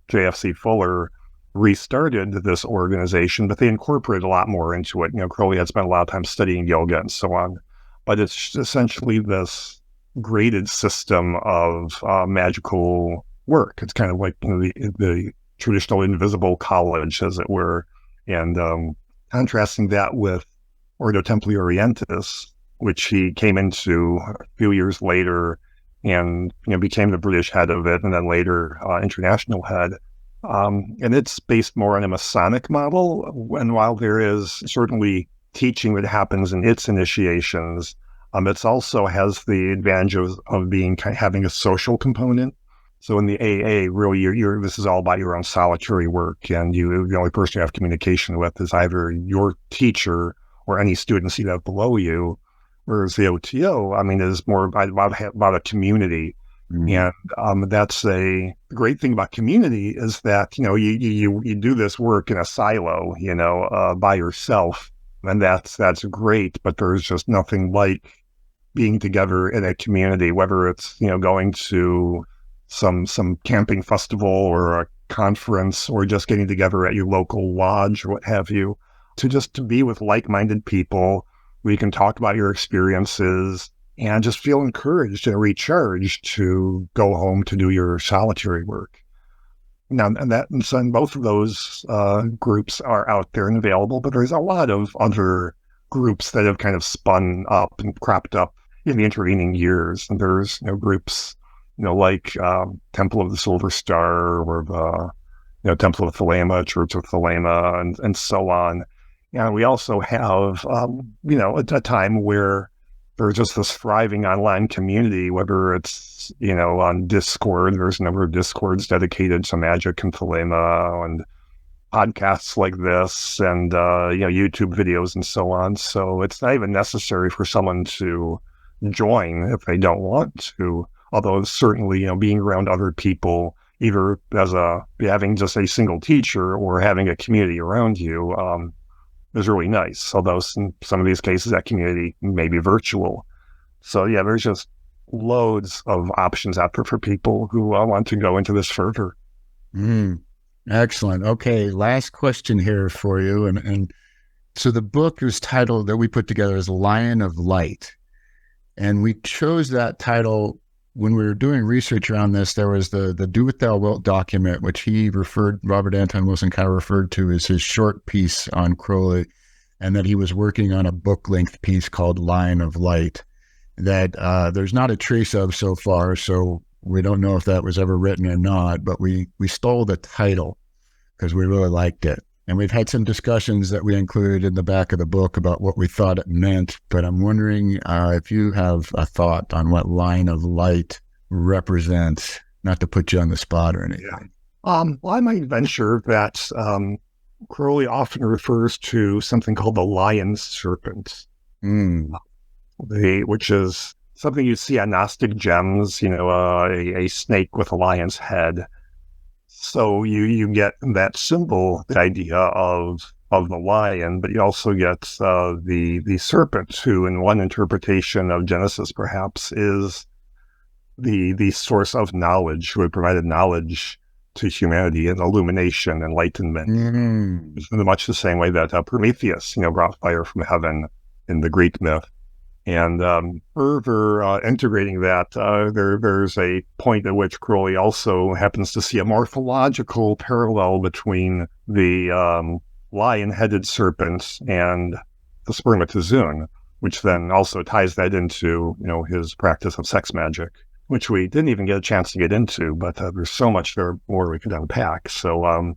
Speaker 3: JFC Fuller, restarted this organization, but they incorporated a lot more into it. Crowley had spent a lot of time studying yoga and so on. But it's essentially this graded system of magical work. It's kind of like, the traditional invisible college, as it were, and contrasting that with Ordo Templi Orientis, which he came into a few years later and became the British head of it, and then later international head. And it's based more on a Masonic model. And while there is certainly teaching that happens in its initiations, it also has the advantage of being having a social component. So in the AA, really, this is all about your own solitary work, and the only person you have communication with is either your teacher or any students you have below you. Whereas the OTO, is more about a community. And that's the great thing about community is that, you do this work in a silo, by yourself, and that's great. But there's just nothing like being together in a community, whether it's, going to some camping festival or a conference, or just getting together at your local lodge or what have you, to be with like-minded people where you can talk about your experiences and just feel encouraged and recharged to go home to do your solitary work. Now, and both of those groups are out there and available, but there's a lot of other groups that have kind of spun up and cropped up in the intervening years. And there's groups, like Temple of the Silver Star, or the Temple of Thelema, Church of Thelema, and so on. And we also have, a time where there's just this thriving online community, whether it's, on Discord. There's a number of Discords dedicated to magic and Thelema, and podcasts like this, and, YouTube videos and so on. So it's not even necessary for someone to join if they don't want to. Although certainly, being around other people, either as having just a single teacher or having a community around you, is really nice. Although in some of these cases, that community may be virtual. So yeah, there's just loads of options out there for people who want to go into this further.
Speaker 2: Excellent. Okay, last question here for you. And so the book is titled, that we put together, is Lion of Light. And we chose that title when we were doing research around this. There was the Do What Thou Wilt document, which Robert Anton Wilson kind of referred to as his short piece on Crowley, and that he was working on a book-length piece called Lion of Light that there's not a trace of so far, so we don't know if that was ever written or not, but we stole the title because we really liked it. And we've had some discussions that we included in the back of the book about what we thought it meant, but I'm wondering if you have a thought on what Lion of Light represents, not to put you on the spot or anything.
Speaker 3: Yeah. Well, I might venture that Crowley often refers to something called the lion's serpent, which is something you see on Gnostic gems, a snake with a lion's head. So you get that symbol, the idea of the lion, but you also get the serpent, who in one interpretation of Genesis perhaps is the source of knowledge, who had provided knowledge to humanity and illumination, enlightenment. In much the same way that Prometheus, brought fire from heaven in the Greek myth. And further integrating that, there's a point at which Crowley also happens to see a morphological parallel between the lion-headed serpent and the spermatozoon, which then also ties that into his practice of sex magic, which we didn't even get a chance to get into, but there's so much more we could unpack. So,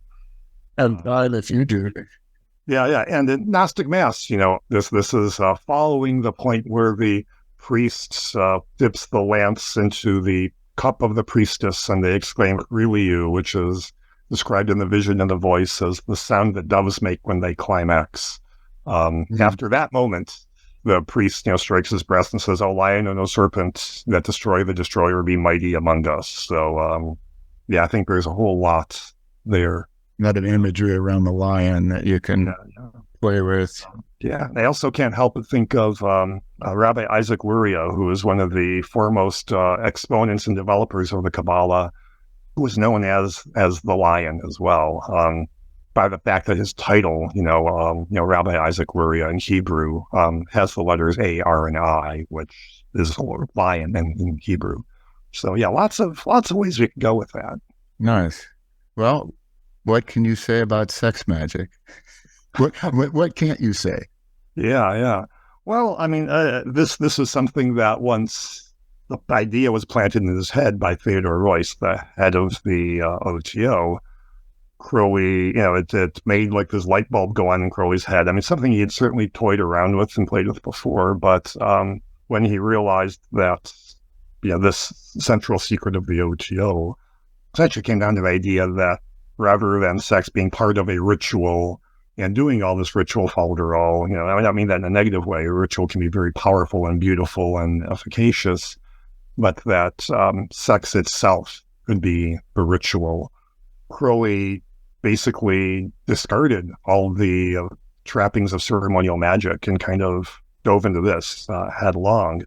Speaker 2: and if you do.
Speaker 3: Yeah. And in Gnostic Mass, this is following the point where the priest dips the lance into the cup of the priestess, and they exclaim "Riliu," which is described in the vision and the voice as the sound that doves make when they climax. After that moment, the priest, strikes his breast and says, "O lion and O serpent that destroy the destroyer, be mighty among us." So, I think there's a whole lot there.
Speaker 2: Not an imagery around the lion that you can play with.
Speaker 3: Yeah, I also can't help but think of Rabbi Isaac Luria, who is one of the foremost exponents and developers of the Kabbalah, who was known as the Lion as well, by the fact that his title, Rabbi Isaac Luria in Hebrew, has the letters A, R, and I, which is lion in Hebrew. So yeah, lots of ways we can go with that.
Speaker 2: Nice. Well, what can you say about sex magic? What can't you say?
Speaker 3: Yeah. Well, I mean, this is something that once the idea was planted in his head by Theodore Royce, the head of the OTO, Crowley, it made like this light bulb go on in Crowley's head. I mean, something he had certainly toyed around with and played with before, but when he realized that, this central secret of the OTO essentially came down to the idea that rather than sex being part of a ritual and doing all this ritual folderol, I don't mean that in a negative way. A ritual can be very powerful and beautiful and efficacious, but that sex itself could be a ritual. Crowley basically discarded all the trappings of ceremonial magic and kind of dove into this headlong,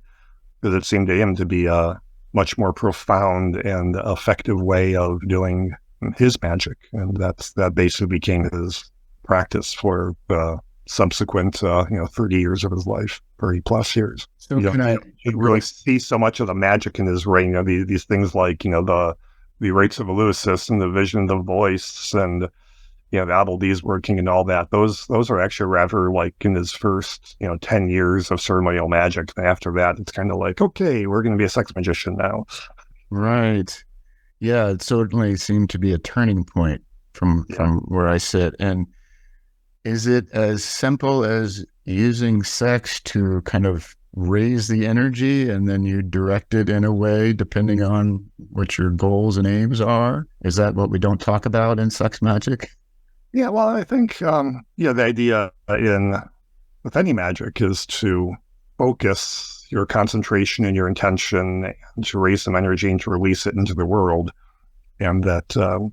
Speaker 3: because it seemed to him to be a much more profound and effective way of doing his magic. And that basically became his practice for the subsequent 30 years of his life, 30 plus years.
Speaker 2: So
Speaker 3: you really see so much of the magic in his reign, these things like the rates of Eleusis and the vision of the voice and the Abeldees working and all that. Those are actually rather like in his first 10 years of ceremonial magic. And after that, it's kind of like, okay, we're going to be a sex magician now.
Speaker 2: Right. Yeah, it certainly seemed to be a turning point from where I sit. And is it as simple as using sex to kind of raise the energy and then you direct it in a way depending on what your goals and aims are? Is that what we don't talk about in sex magic?
Speaker 3: Yeah, well, I think, the idea with any magic is to focus your concentration and your intention and to raise some energy and to release it into the world. And that,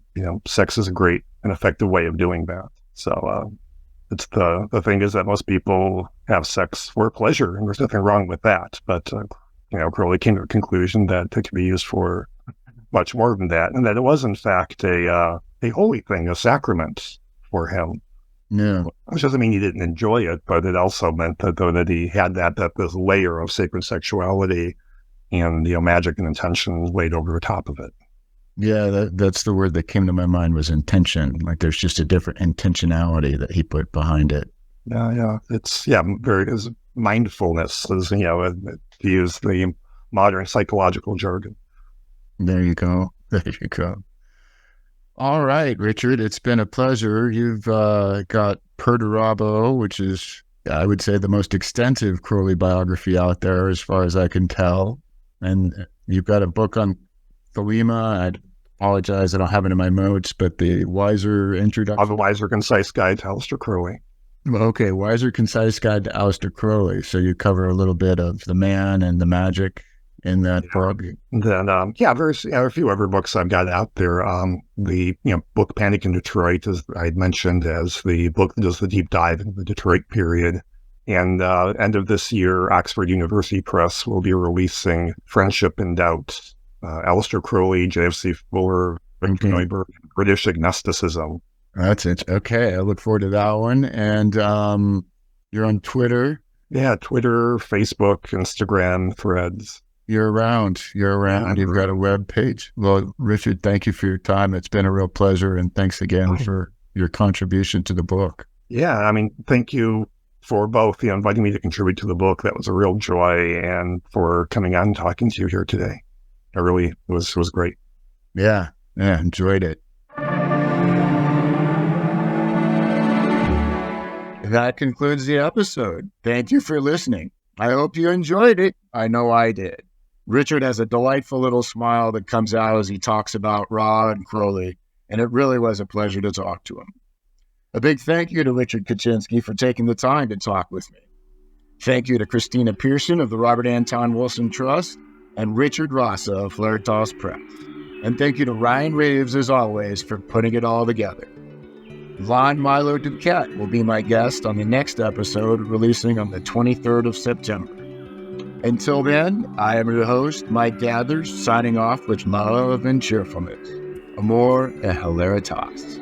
Speaker 3: sex is a great and effective way of doing that. So, it's the thing is that most people have sex for pleasure, and there's nothing wrong with that. But, Crowley came to the conclusion that it can be used for much more than that, and that it was, in fact, a holy thing, a sacrament for him.
Speaker 2: Yeah.
Speaker 3: Which doesn't mean he didn't enjoy it, but it also meant that he had this layer of sacred sexuality and, magic and intention laid over the top of it.
Speaker 2: Yeah, that's the word that came to my mind was intention. Like there's just a different intentionality that he put behind it.
Speaker 3: Yeah. It's mindfulness, as to use the modern psychological jargon.
Speaker 2: There you go. All right, Richard, it's been a pleasure. You've got Perdurabo, which is, I would say, the most extensive Crowley biography out there, as far as I can tell. And you've got a book on Thelema. I apologize, I don't have it in my notes, but the Weiser introduction.
Speaker 3: The Weiser Concise Guide to Aleister Crowley.
Speaker 2: Okay, Weiser Concise Guide to Aleister Crowley. So you cover a little bit of the man and the magic in that book.
Speaker 3: Then, there's a few other books I've got out there. The book Panic in Detroit, as I had mentioned, as the book that does the deep dive into the Detroit period. And end of this year, Oxford University Press will be releasing Friendship in Doubt. Aleister Crowley, J.F.C. Fuller, Victor Neuberg, British Agnosticism.
Speaker 2: That's it. Okay, I look forward to that one. And you're on Twitter?
Speaker 3: Yeah, Twitter, Facebook, Instagram, Threads.
Speaker 2: You're around. You've got a web page. Well, Richard, thank you for your time. It's been a real pleasure. And thanks again for your contribution to the book.
Speaker 3: Yeah, I mean, thank you for both, inviting me to contribute to the book. That was a real joy. And for coming on and talking to you here today. It was great.
Speaker 2: Yeah, enjoyed it. That concludes the episode. Thank you for listening. I hope you enjoyed it. I know I did. Richard has a delightful little smile that comes out as he talks about Ra and Crowley, and it really was a pleasure to talk to him. A big thank you to Richard Kaczynski for taking the time to talk with me. Thank you to Christina Pearson of the Robert Anton Wilson Trust, and Richard Rassa of Hilaritas Press. And thank you to Ryan Reeves, as always, for putting it all together. Von Milo Duquette will be my guest on the next episode, releasing on the 23rd of September. Until then, I am your host, Mike Gathers, signing off with love and cheerfulness. Amor et Hilaritas.